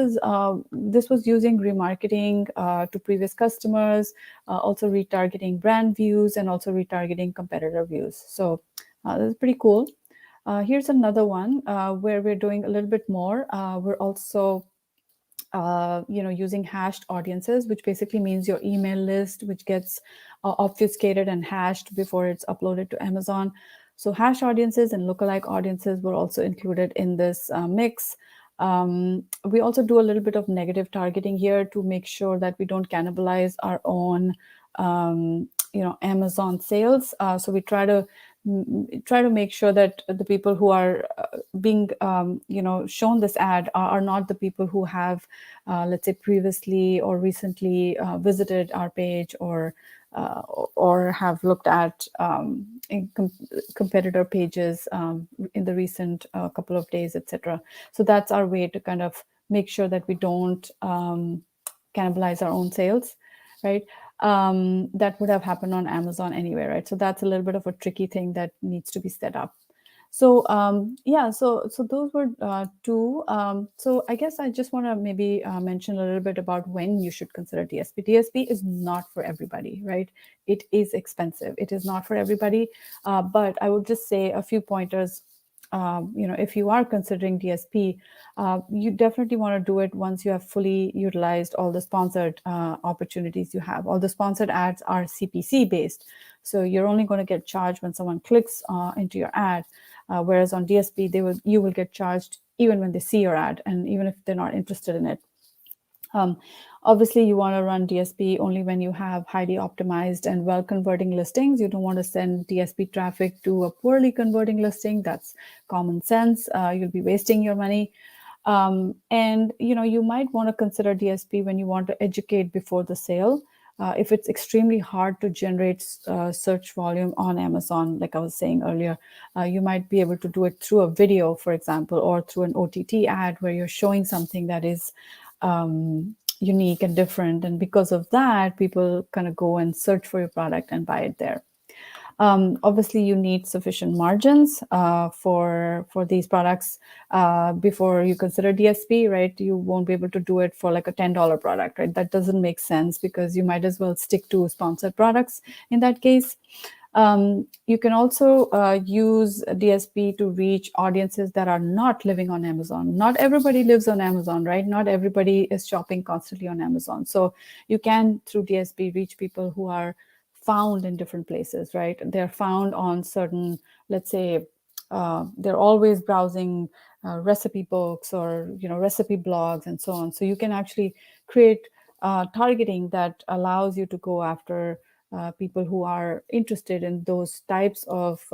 was using remarketing to previous customers, also retargeting brand views, and also retargeting competitor views. So this is pretty cool. Here's another one where we're doing a little bit more. We're also using hashed audiences, which basically means your email list, which gets obfuscated and hashed before it's uploaded to Amazon. So hash audiences and lookalike audiences were also included in this mix. We also do a little bit of negative targeting here to make sure that we don't cannibalize our own, Amazon sales. So we try to make sure that the people who are being, shown this ad are not the people who have, let's say, previously or recently visited our page or have looked at competitor pages in the recent couple of days, etc. So that's our way to kind of make sure that we don't cannibalize our own sales, right? That would have happened on Amazon anyway, right? So that's a little bit of a tricky thing that needs to be set up. So so those were two. So I guess I just want to maybe mention a little bit about when you should consider DSP. DSP is not for everybody, right? It is expensive. It is not for everybody. But I would just say a few pointers. If you are considering DSP, you definitely want to do it once you have fully utilized all the sponsored opportunities you have. All the sponsored ads are CPC based. So you're only going to get charged when someone clicks into your ad. Whereas on DSP, you will get charged even when they see your ad and even if they're not interested in it. Obviously, you want to run DSP only when you have highly optimized and well converting listings. You don't want to send DSP traffic to a poorly converting listing. That's common sense. You'll be wasting your money. And you might want to consider DSP when you want to educate before the sale. If it's extremely hard to generate search volume on Amazon, like I was saying earlier, you might be able to do it through a video, for example, or through an OTT ad where you're showing something that is unique and different. And because of that, people kind of go and search for your product and buy it there. Obviously, you need sufficient margins for these products before you consider DSP, right? You won't be able to do it for like a $10 product, right? That doesn't make sense because you might as well stick to sponsored products in that case. You can also use DSP to reach audiences that are not living on Amazon. Not everybody lives on Amazon, right? Not everybody is shopping constantly on Amazon. So you can, through DSP, reach people who are found in different places, right? They're found on certain, let's say, they're always browsing recipe books or recipe blogs and so on. So you can actually create targeting that allows you to go after people who are interested in those types of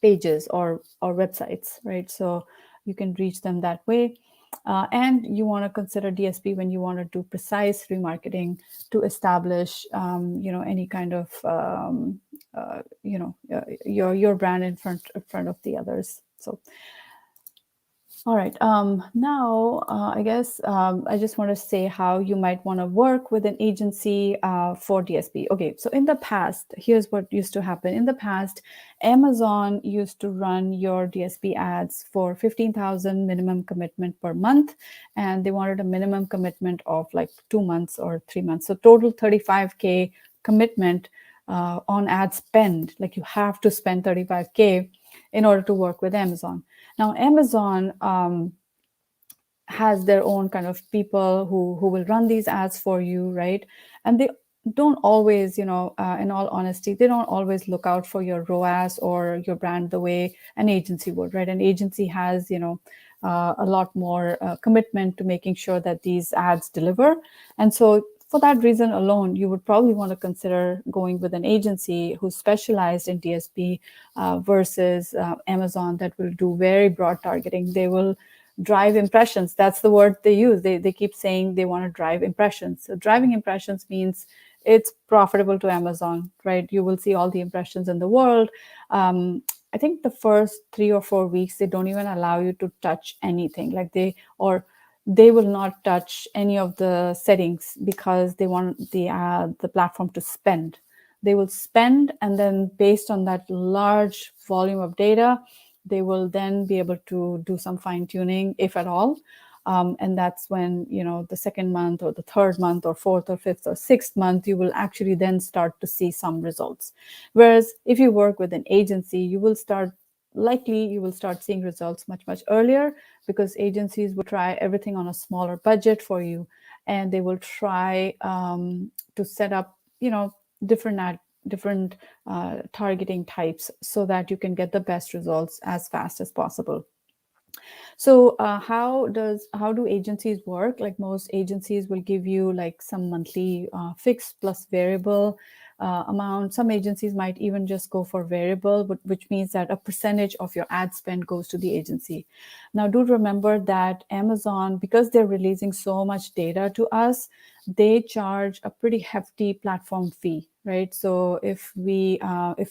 pages or websites, right? So you can reach them that way. And you want to consider DSP when you want to do precise remarketing to establish, any kind of, your brand in front of the others. So, all right. Now, I guess I just want to say how you might want to work with an agency for DSP. Okay, so in the past, here's what used to happen. In the past, Amazon used to run your DSP ads for 15,000 minimum commitment per month, and they wanted a minimum commitment of like 2 months or 3 months. So total 35K commitment on ad spend. Like you have to spend 35K in order to work with Amazon. Now, Amazon has their own kind of people who will run these ads for you, right? And they don't always, in all honesty, they don't always look out for your ROAS or your brand the way an agency would, right? An agency has, a lot more commitment to making sure that these ads deliver. And so for that reason alone, you would probably want to consider going with an agency who's specialized in DSP versus Amazon that will do very broad targeting. They will drive impressions. That's the word they use. They keep saying they want to drive impressions. So driving impressions means it's profitable to Amazon, right? You will see all the impressions in the world. I think the first 3 or 4 weeks, they don't even allow you to touch anything. Like they will not touch any of the settings because they want the platform to spend. They will spend, and then based on that large volume of data, they will then be able to do some fine tuning, if at all. And that's when, the second month or the third month or fourth or fifth or sixth month, you will actually then start to see some results. Whereas if you work with an agency, you will start seeing results much, much earlier, because agencies will try everything on a smaller budget for you. And they will try to set up, different targeting types so that you can get the best results as fast as possible. So how do agencies work? Like most agencies will give you like some monthly fixed plus variable amount. Some agencies might even just go for variable, which means that a percentage of your ad spend goes to the agency. Now, do remember that Amazon, because they're releasing so much data to us, they charge a pretty hefty platform fee, right? So if we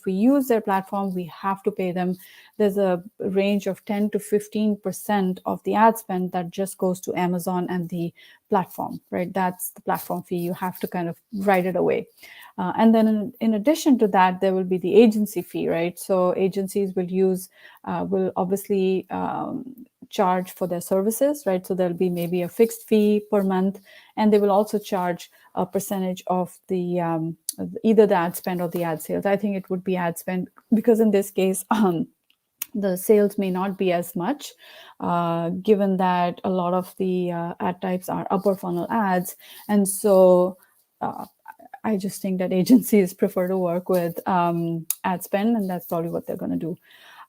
use their platform, we have to pay them. There's a range of 10 to 15% of the ad spend that just goes to Amazon and the platform, right? That's the platform fee. You have to kind of write it away. And then in addition to that, there will be the agency fee, right? So agencies will obviously charge for their services, right? So there'll be maybe a fixed fee per month, and they will also charge a percentage of the either the ad spend or the ad sales. I think it would be ad spend, because in this case, the sales may not be as much, given that a lot of the ad types are upper funnel ads. And so I just think that agencies prefer to work with ad spend, and that's probably what they're going to do.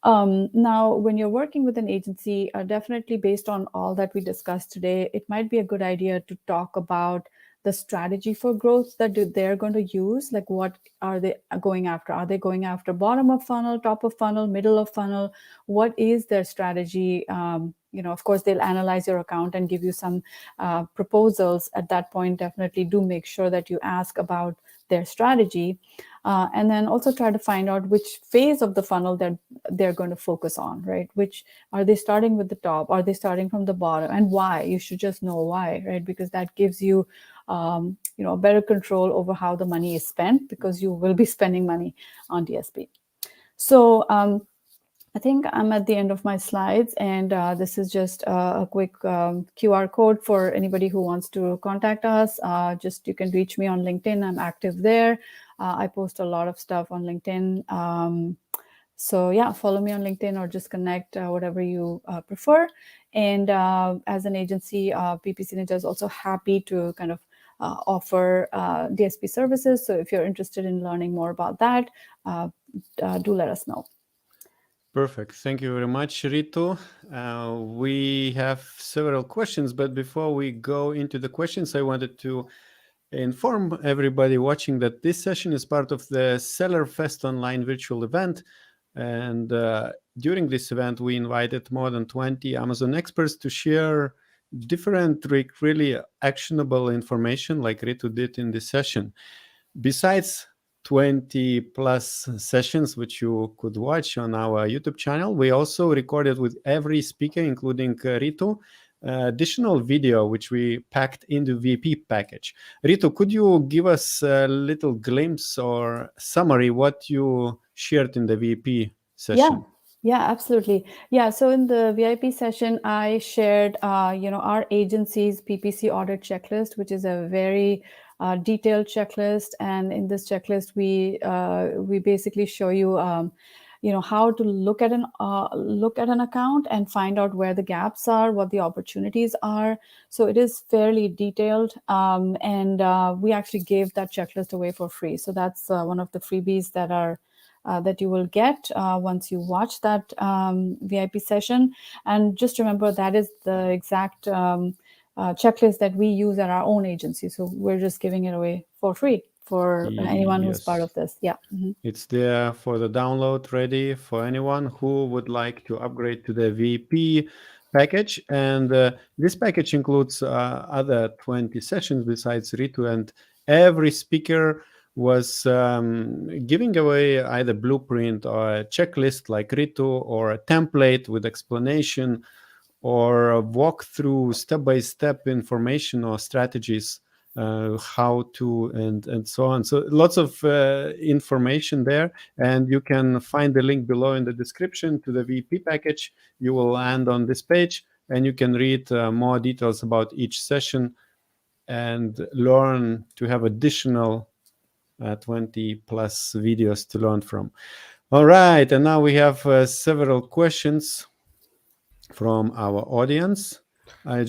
Now, when you're working with an agency, definitely based on all that we discussed today, it might be a good idea to talk about the strategy for growth that they're going to use. Like, what are they going after? Are they going after bottom of funnel, top of funnel, middle of funnel? What is their strategy? Of course, they'll analyze your account and give you some proposals. At that point, definitely do make sure that you ask about their strategy. And then also try to find out which phase of the funnel that they're going to focus on, right? Which are they starting with the top? Are they starting from the bottom? And why? You should just know why, right? Because that gives you, better control over how the money is spent, because you will be spending money on DSP. So I think I'm at the end of my slides, and this is just a quick QR code for anybody who wants to contact us. You can reach me on LinkedIn. I'm active there. I post a lot of stuff on LinkedIn. So yeah, follow me on LinkedIn or just connect, whatever you prefer. And as an agency, PPC Ninja is also happy to kind of offer DSP services. So if you're interested in learning more about that, do let us know. Perfect. Thank you very much, Ritu. We have several questions, but before we go into the questions, I wanted to inform everybody watching that this session is part of the Seller Fest online virtual event. And during this event, we invited more than 20 Amazon experts to share different, really actionable information like Ritu did in this session. Besides 20 plus sessions which you could watch on our YouTube channel, we also recorded with every speaker, including Ritu, additional video which we packed into VIP package. Ritu, could you give us a little glimpse or summary what you shared in the VIP session? Yeah, absolutely. Yeah, so in the VIP session, I shared, our agency's PPC audit checklist, which is a very detailed checklist. And in this checklist, we basically show you, how to look at an account and find out where the gaps are, what the opportunities are. So it is fairly detailed, and we actually gave that checklist away for free. So that's one of the freebies that you will get once you watch that VIP session. And just remember, that is the exact checklist that we use at our own agency. So we're just giving it away for free for anyone who's part of this. Yeah. Mm-hmm. It's there for the download, ready for anyone who would like to upgrade to the VIP package. And this package includes other 20 sessions besides Ritu, and every speaker was giving away either blueprint or a checklist like Ritu, or a template with explanation, or a walkthrough step-by-step information or strategies, how to, and so on. So lots of information there, and you can find the link below in the description to the VP package. You will land on this page, and you can read more details about each session and learn to have additional 20 plus videos to learn from. All right, and now we have several questions from our audience. I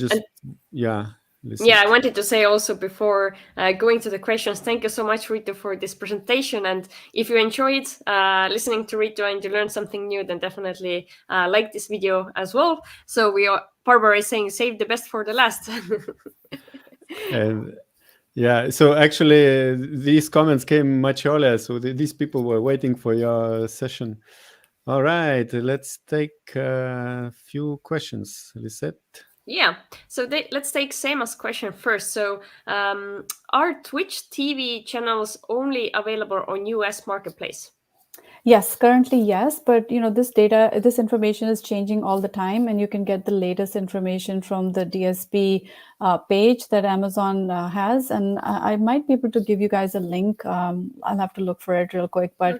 wanted to say also before going to the questions, thank you so much, Ritu, for this presentation. And if you enjoyed listening to Ritu and you learned something new, then definitely like this video as well. So Barbara is saying, save the best for the last. Yeah, so actually these comments came much earlier, so these people were waiting for your session. All right, let's take a few questions, Lisette. Yeah, so let's take Seema's question first. So are Twitch TV channels only available on US marketplace? Yes, currently, yes. But this information is changing all the time, and you can get the latest information from the DSP page that Amazon has. And I might be able to give you guys a link. I'll have to look for it real quick. But,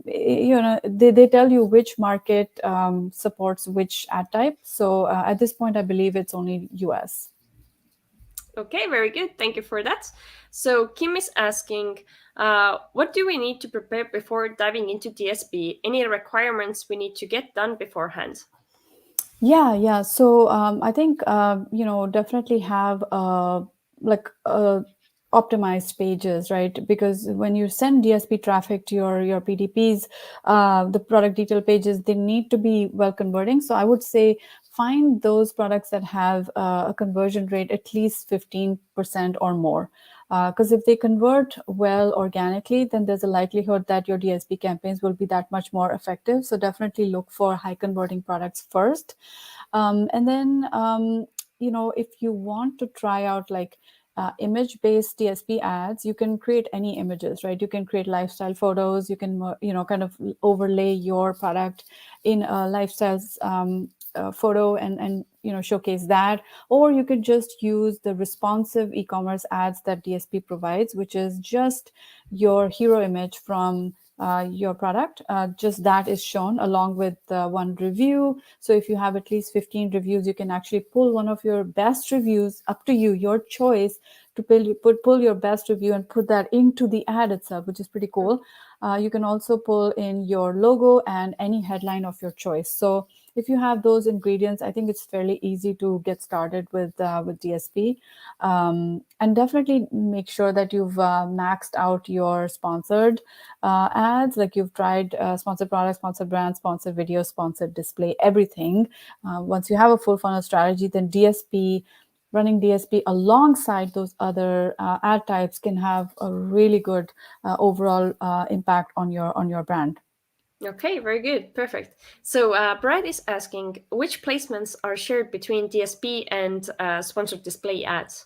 they tell you which market supports which ad type. So at this point, I believe it's only US. Okay, very good. Thank you for that. So Kim is asking, what do we need to prepare before diving into DSP? Any requirements we need to get done beforehand? Yeah. So I think, definitely have optimized pages, right? Because when you send DSP traffic to your PDPs, the product detail pages, they need to be well converting. So I would say find those products that have a conversion rate at least 15% or more. Because if they convert well organically, then there's a likelihood that your DSP campaigns will be that much more effective. So definitely look for high converting products first. And then, if you want to try out like image-based DSP ads, you can create any images, right? You can create lifestyle photos. You can, kind of overlay your product in a lifestyle photo and showcase that. Or you could just use the responsive e-commerce ads that DSP provides, which is just your hero image from your product. Just that is shown along with one review. So if you have at least 15 reviews, you can actually pull one of your best reviews, up to you, your choice, to pull your best review and put that into the ad itself, which is pretty cool. You can also pull in your logo and any headline of your choice. So if you have those ingredients, I think it's fairly easy to get started with DSP. And definitely make sure that you've maxed out your sponsored ads, like you've tried sponsored products, sponsored brands, sponsored videos, sponsored display, everything. Once you have a full funnel strategy, then running DSP alongside those other ad types can have a really good overall impact on your brand. Okay, very good. Perfect. So Brad is asking, which placements are shared between DSP and sponsored display ads?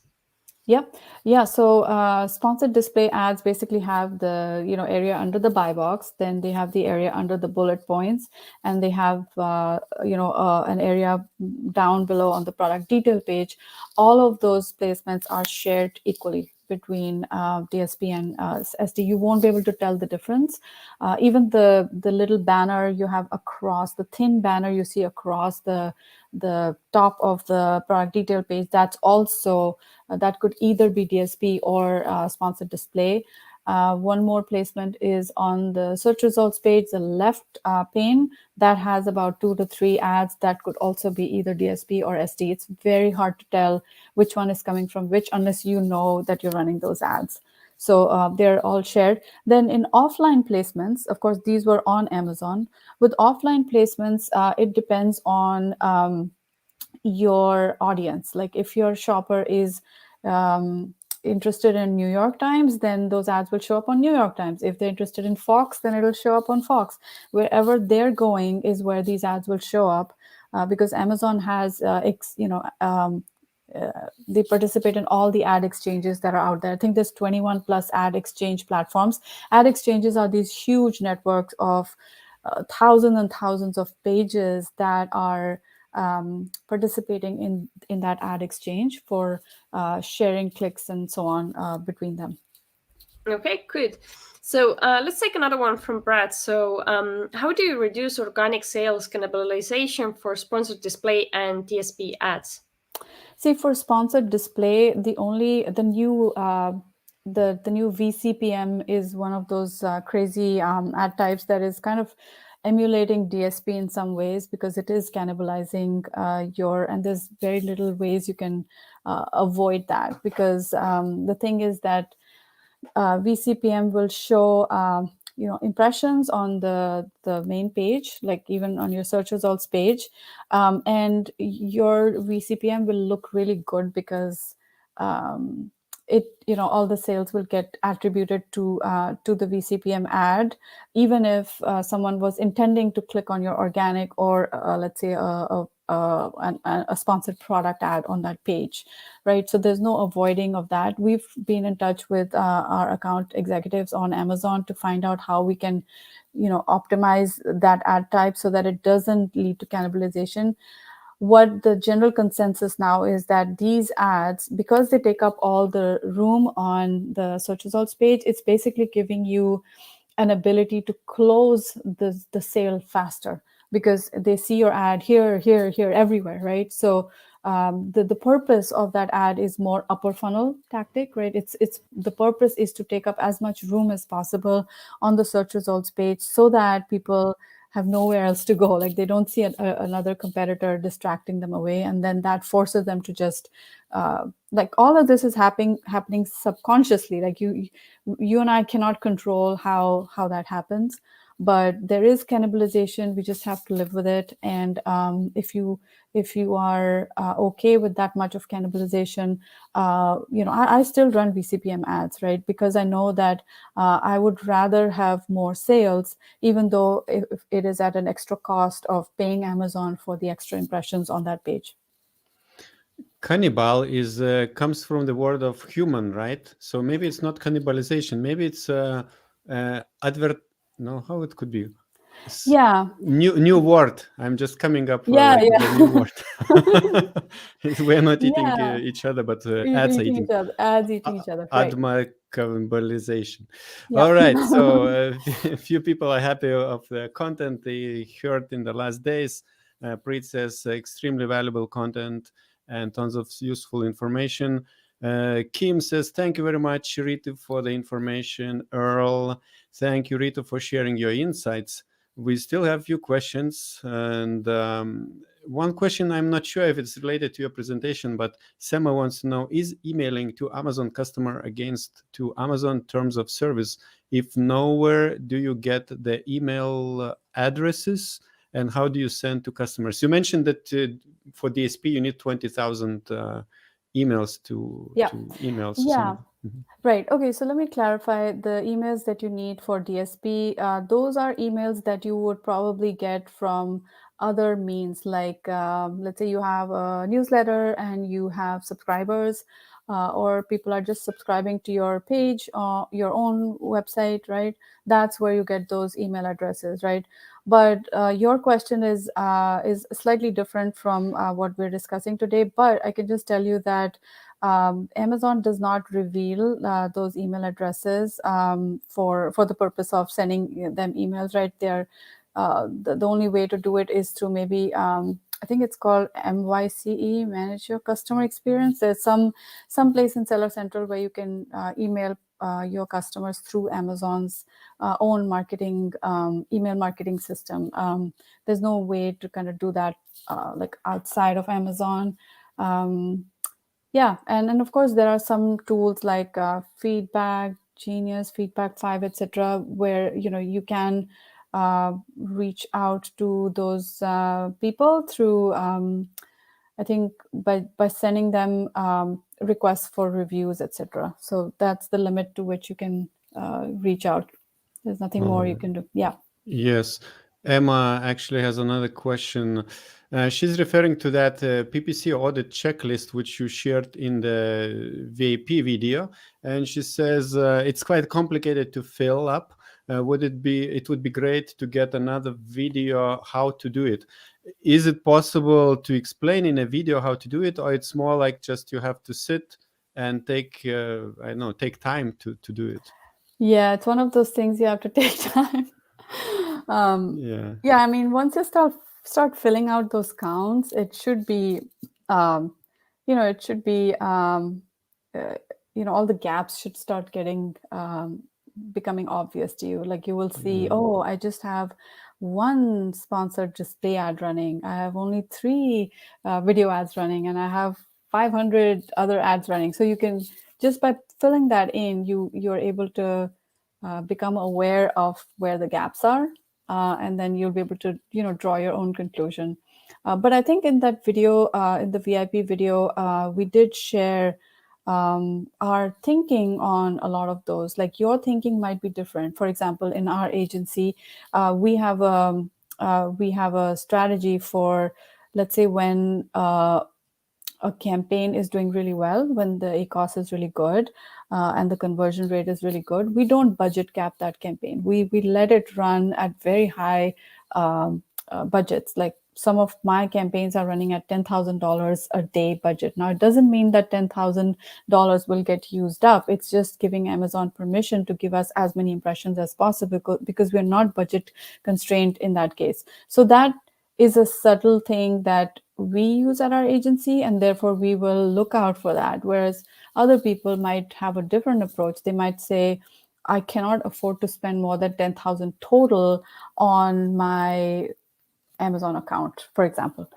Yep. Yeah. So sponsored display ads basically have the area under the buy box. Then they have the area under the bullet points, and they have an area down below on the product detail page. All of those placements are shared equally between DSP and SD. You won't be able to tell the difference. Even the little banner you have across, the thin banner you see across the top of the product detail page, that's also that could either be DSP or sponsored display. One more placement is on the search results page, the left pane, that has about 2 to 3 ads that could also be either DSP or SD. It's very hard to tell which one is coming from which unless you know that you're running those ads. So they're all shared. Then in offline placements, of course, these were on Amazon. With offline placements, it depends on your audience. Like if your shopper is interested in New York Times, then those ads will show up on New York Times. If they're interested in Fox, then it'll show up on Fox. Wherever they're going is where these ads will show up, because Amazon has they participate in all the ad exchanges that are out there. I think there's 21 plus ad exchange platforms. Ad exchanges are these huge networks of thousands and thousands of pages that are participating in that ad exchange for sharing clicks and so on between them. Okay, good. So let's take another one from Brad. So how do you reduce organic sales cannibalization for sponsored display and DSP ads? See, for sponsored display, the new VCPM is one of those crazy ad types that is kind of emulating DSP in some ways, because it is cannibalizing and there's very little ways you can avoid that, because the thing is that VCPM will show impressions on the main page, like even on your search results page, and your VCPM will look really good because all the sales will get attributed to the VCPM ad, even if someone was intending to click on your organic or let's say a sponsored product ad on that page, right? So there's no avoiding of that. We've been in touch with our account executives on Amazon to find out how we can, optimize that ad type so that it doesn't lead to cannibalization. What the general consensus now is that these ads, because they take up all the room on the search results page, it's basically giving you an ability to close the sale faster, because they see your ad here, everywhere, right? So the purpose of that ad is more upper funnel tactic, right? It's the purpose is to take up as much room as possible on the search results page so that people have nowhere else to go. Like they don't see another competitor distracting them away, and then that forces them to just like all of this is happening subconsciously. Like you and I cannot control how that happens, but there is cannibalization. We just have to live with it. And if you are okay with that much of cannibalization, I still run VCPM ads, right? Because I know that I would rather have more sales, even though if it is at an extra cost of paying Amazon for the extra impressions on that page. Cannibal is comes from the word of human, right? So maybe it's not cannibalization. Maybe it's No, how it could be? Yeah. New word. I'm just coming up with a new word. We're not eating each other, but ads are eating. Ads eating each other. Right. Cannibalization. Yeah. All right. So a few people are happy of the content they heard in the last days. Preet says extremely valuable content and tons of useful information. Kim says, thank you very much, Ritu, for the information. Earl, thank you, Ritu, for sharing your insights. We still have a few questions. And one question, I'm not sure if it's related to your presentation, but Sema wants to know, is emailing to Amazon customer against to Amazon terms of service? If nowhere, do you get the email addresses? And how do you send to customers? You mentioned that for DSP, you need 20,000 emails to emails. Yeah. Right. Okay. So let me clarify the emails that you need for DSP. Those are emails that you would probably get from other means, like let's say you have a newsletter and you have subscribers, or people are just subscribing to your page or your own website, right? That's where you get those email addresses, right? But your question is slightly different from what we're discussing today. But I can just tell you that Amazon does not reveal those email addresses for the purpose of sending them emails, right? They're the only way to do it is through maybe I think it's called MYCE, Manage Your Customer Experience. There's some place in Seller Central where you can email your customers through Amazon's own marketing email marketing system. There's no way to kind of do that like outside of Amazon. Yeah, and of course there are some tools like Feedback Genius, Feedback 5, etc., where you can reach out to those people through I think by sending them requests for reviews, etc. So that's the limit to which you can reach out. There's nothing more you can do. Yeah. Yes. Emma actually has another question. She's referring to that PPC audit checklist, which you shared in the VIP video. And she says it's quite complicated to fill up. It would be great to get another video how to do it. Is it possible to explain in a video how to do it, or it's more like just you have to sit and take time to do it? Yeah, it's one of those things you have to take time. Yeah, I mean, once you start filling out those counts, it should be, all the gaps should start becoming obvious to you. Like you will see, oh, I just have one sponsored display ad running. I have only 3 video ads running, and I have 500 other ads running. So you can, just by filling that in, you're able to become aware of where the gaps are. And then you'll be able to, draw your own conclusion. But I think in that video, in the VIP video, we did share our thinking on a lot of those. Like your thinking might be different. For example, in our agency, we have a strategy for, let's say, when a campaign is doing really well, when the ACoS is really good and the conversion rate is really good, we don't budget cap that campaign. We let it run at very high budgets. Like some of my campaigns are running at $10,000 a day budget. Now, it doesn't mean that $10,000 will get used up. It's just giving Amazon permission to give us as many impressions as possible because we're not budget constrained in that case. So that is a subtle thing that we use at our agency, and therefore we will look out for that. Whereas other people might have a different approach. They might say, I cannot afford to spend more than 10,000 total on my Amazon account, for example.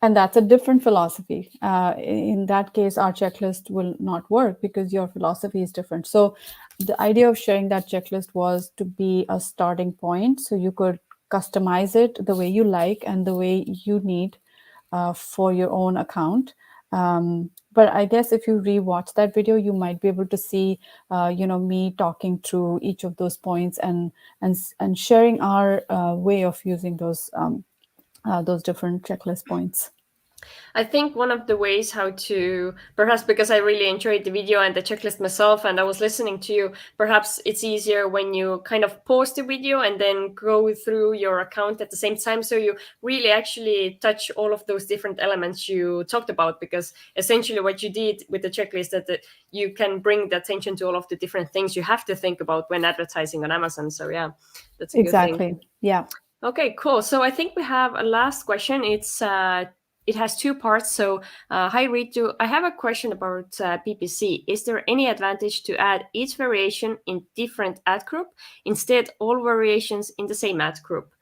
And that's a different philosophy. In that case, our checklist will not work because your philosophy is different. So the idea of sharing that checklist was to be a starting point, so you could customize it the way you like and the way you need for your own account. But I guess if you rewatch that video, you might be able to see, me talking through each of those points and sharing our way of using those different checklist points. I think one of the ways how to, perhaps because I really enjoyed the video and the checklist myself and I was listening to you, perhaps it's easier when you kind of pause the video and then go through your account at the same time. So you really actually touch all of those different elements you talked about, because essentially what you did with the checklist that you can bring the attention to all of the different things you have to think about when advertising on Amazon. So yeah, that's a good thing. Exactly. Yeah. Okay, cool. So I think we have a last question. It has two parts. So, hi Ritu, I have a question about PPC. Is there any advantage to add each variation in different ad group, instead all variations in the same ad group?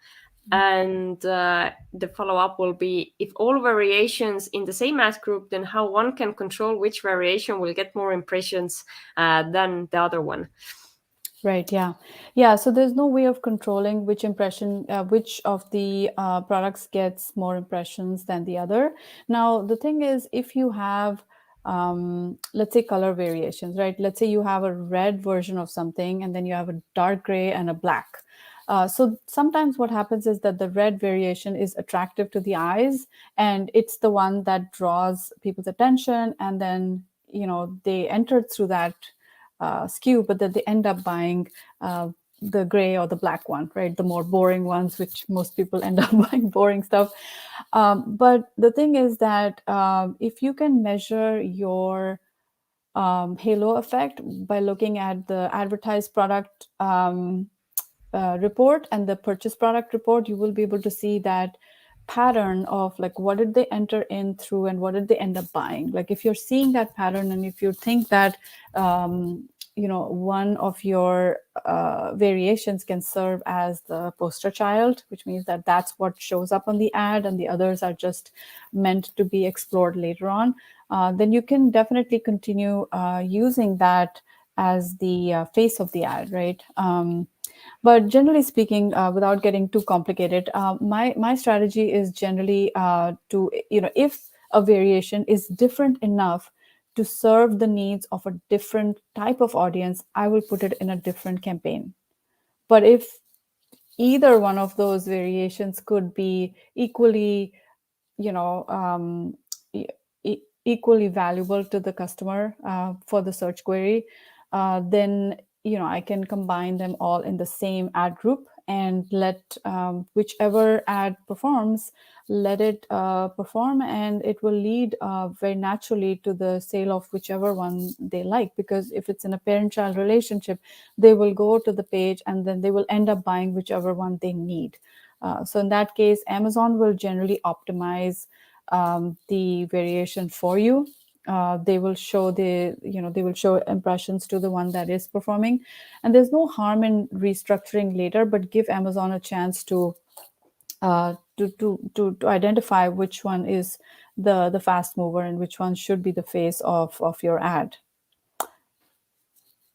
And the follow-up will be, if all variations in the same ad group, then how one can control which variation will get more impressions than the other one? Right. Yeah. Yeah. So there's no way of controlling which which of the products gets more impressions than the other. Now, the thing is, if you have, let's say, color variations, right? Let's say you have a red version of something, and then you have a dark gray and a black. So sometimes what happens is that the red variation is attractive to the eyes, and it's the one that draws people's attention, and then they enter through that SKU, but that they end up buying the gray or the black one, right? The more boring ones, which most people end up buying boring stuff. But the thing is that if you can measure your halo effect by looking at the advertised product report and the purchase product report, you will be able to see that pattern of like what did they enter in through and what did they end up buying. Like if you're seeing that pattern and if you think that one of your variations can serve as the poster child, which means that that's what shows up on the ad and the others are just meant to be explored later on, then you can definitely continue using that as the face of the ad, right? But generally speaking, without getting too complicated, my strategy is generally to, if a variation is different enough to serve the needs of a different type of audience, I will put it in a different campaign. But if either one of those variations could be equally, equally valuable to the customer for the search query, then I can combine them all in the same ad group and let whichever ad performs, let it perform, and it will lead very naturally to the sale of whichever one they like. Because if it's in a parent-child relationship, they will go to the page and then they will end up buying whichever one they need. So in that case, Amazon will generally optimize the variation for you. They will show they will show impressions to the one that is performing, and there's no harm in restructuring later, but give Amazon a chance to identify which one is the fast mover and which one should be the face of your ad.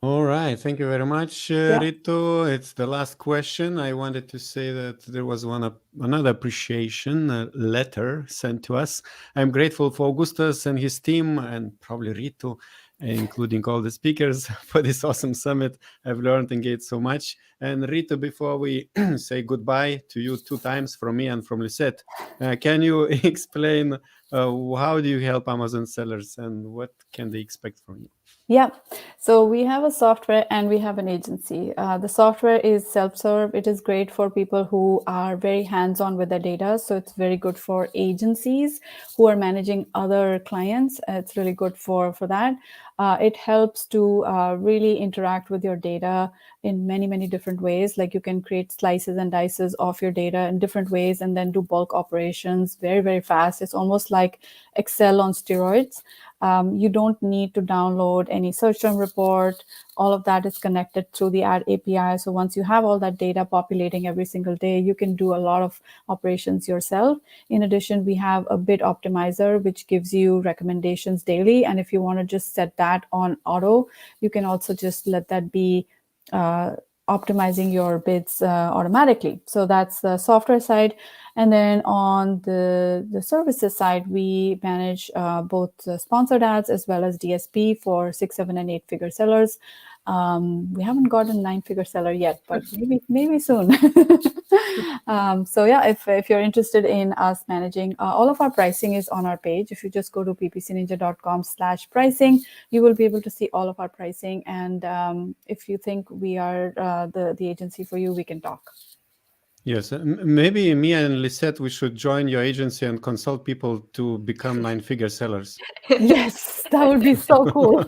All right. Thank you very much, Ritu. It's the last question. I wanted to say that there was another appreciation letter sent to us. I'm grateful for Augustus and his team, and probably Ritu, including all the speakers, for this awesome summit. I've learned and gained so much. And Ritu, before we say goodbye to you 2 times from me and from Lisette, can you explain how do you help Amazon sellers and what can they expect from you? Yeah, so we have a software and we have an agency. The software is self-serve. It is great for people who are very hands-on with their data. So it's very good for agencies who are managing other clients. It's really good for that. It helps to really interact with your data in many, many different ways. Like you can create slices and dices of your data in different ways and then do bulk operations very, very fast. It's almost like Excel on steroids. You don't need to download any search term report. All of that is connected through the ad API. So once you have all that data populating every single day, you can do a lot of operations yourself. In addition, we have a bid optimizer, which gives you recommendations daily. And if you want to just set that on auto, you can also just let that be optimizing your bids automatically. So that's the software side. And then on the services side, we manage both sponsored ads as well as DSP for 6, 7, and 8-figure sellers. We haven't got a 9-figure seller yet, but maybe soon. So yeah, if you're interested in us managing, all of our pricing is on our page. If you just go to ppcninja.com/pricing, you will be able to see all of our pricing. And if you think we are the agency for you, we can talk. Yes, maybe me and Lisette, we should join your agency and consult people to become 9-figure sellers. Yes, that would be so cool.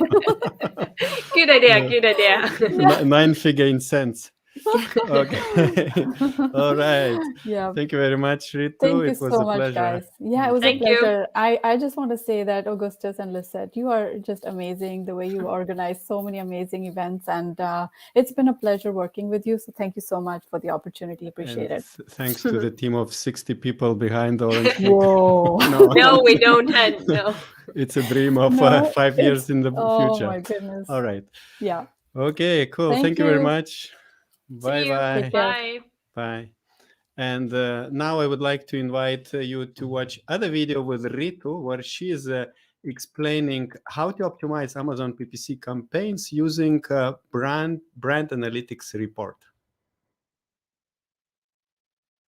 Good idea. Good idea. 9-figure in cents. Okay. All right. Yeah. Thank you very much, Ritu. Thank you it was so a much, pleasure. guys. Yeah, it was Thank a you. pleasure. I just want to say that Augustus and Lisette, you are just amazing. The way you organize so many amazing events, and it's been a pleasure working with you. So thank you so much for the opportunity. Appreciate And it. thanks to the team of 60 people behind Orange. Whoa. No, we don't have, no. It's a dream of No, 5 years in the Oh future. my goodness. All right. Yeah. Okay, cool. Thank Thank you very you. much. See you. Bye-bye. Take care. Bye. Bye. And now I would like to invite you to watch other video with Ritu, where she is explaining how to optimize Amazon PPC campaigns using brand analytics report.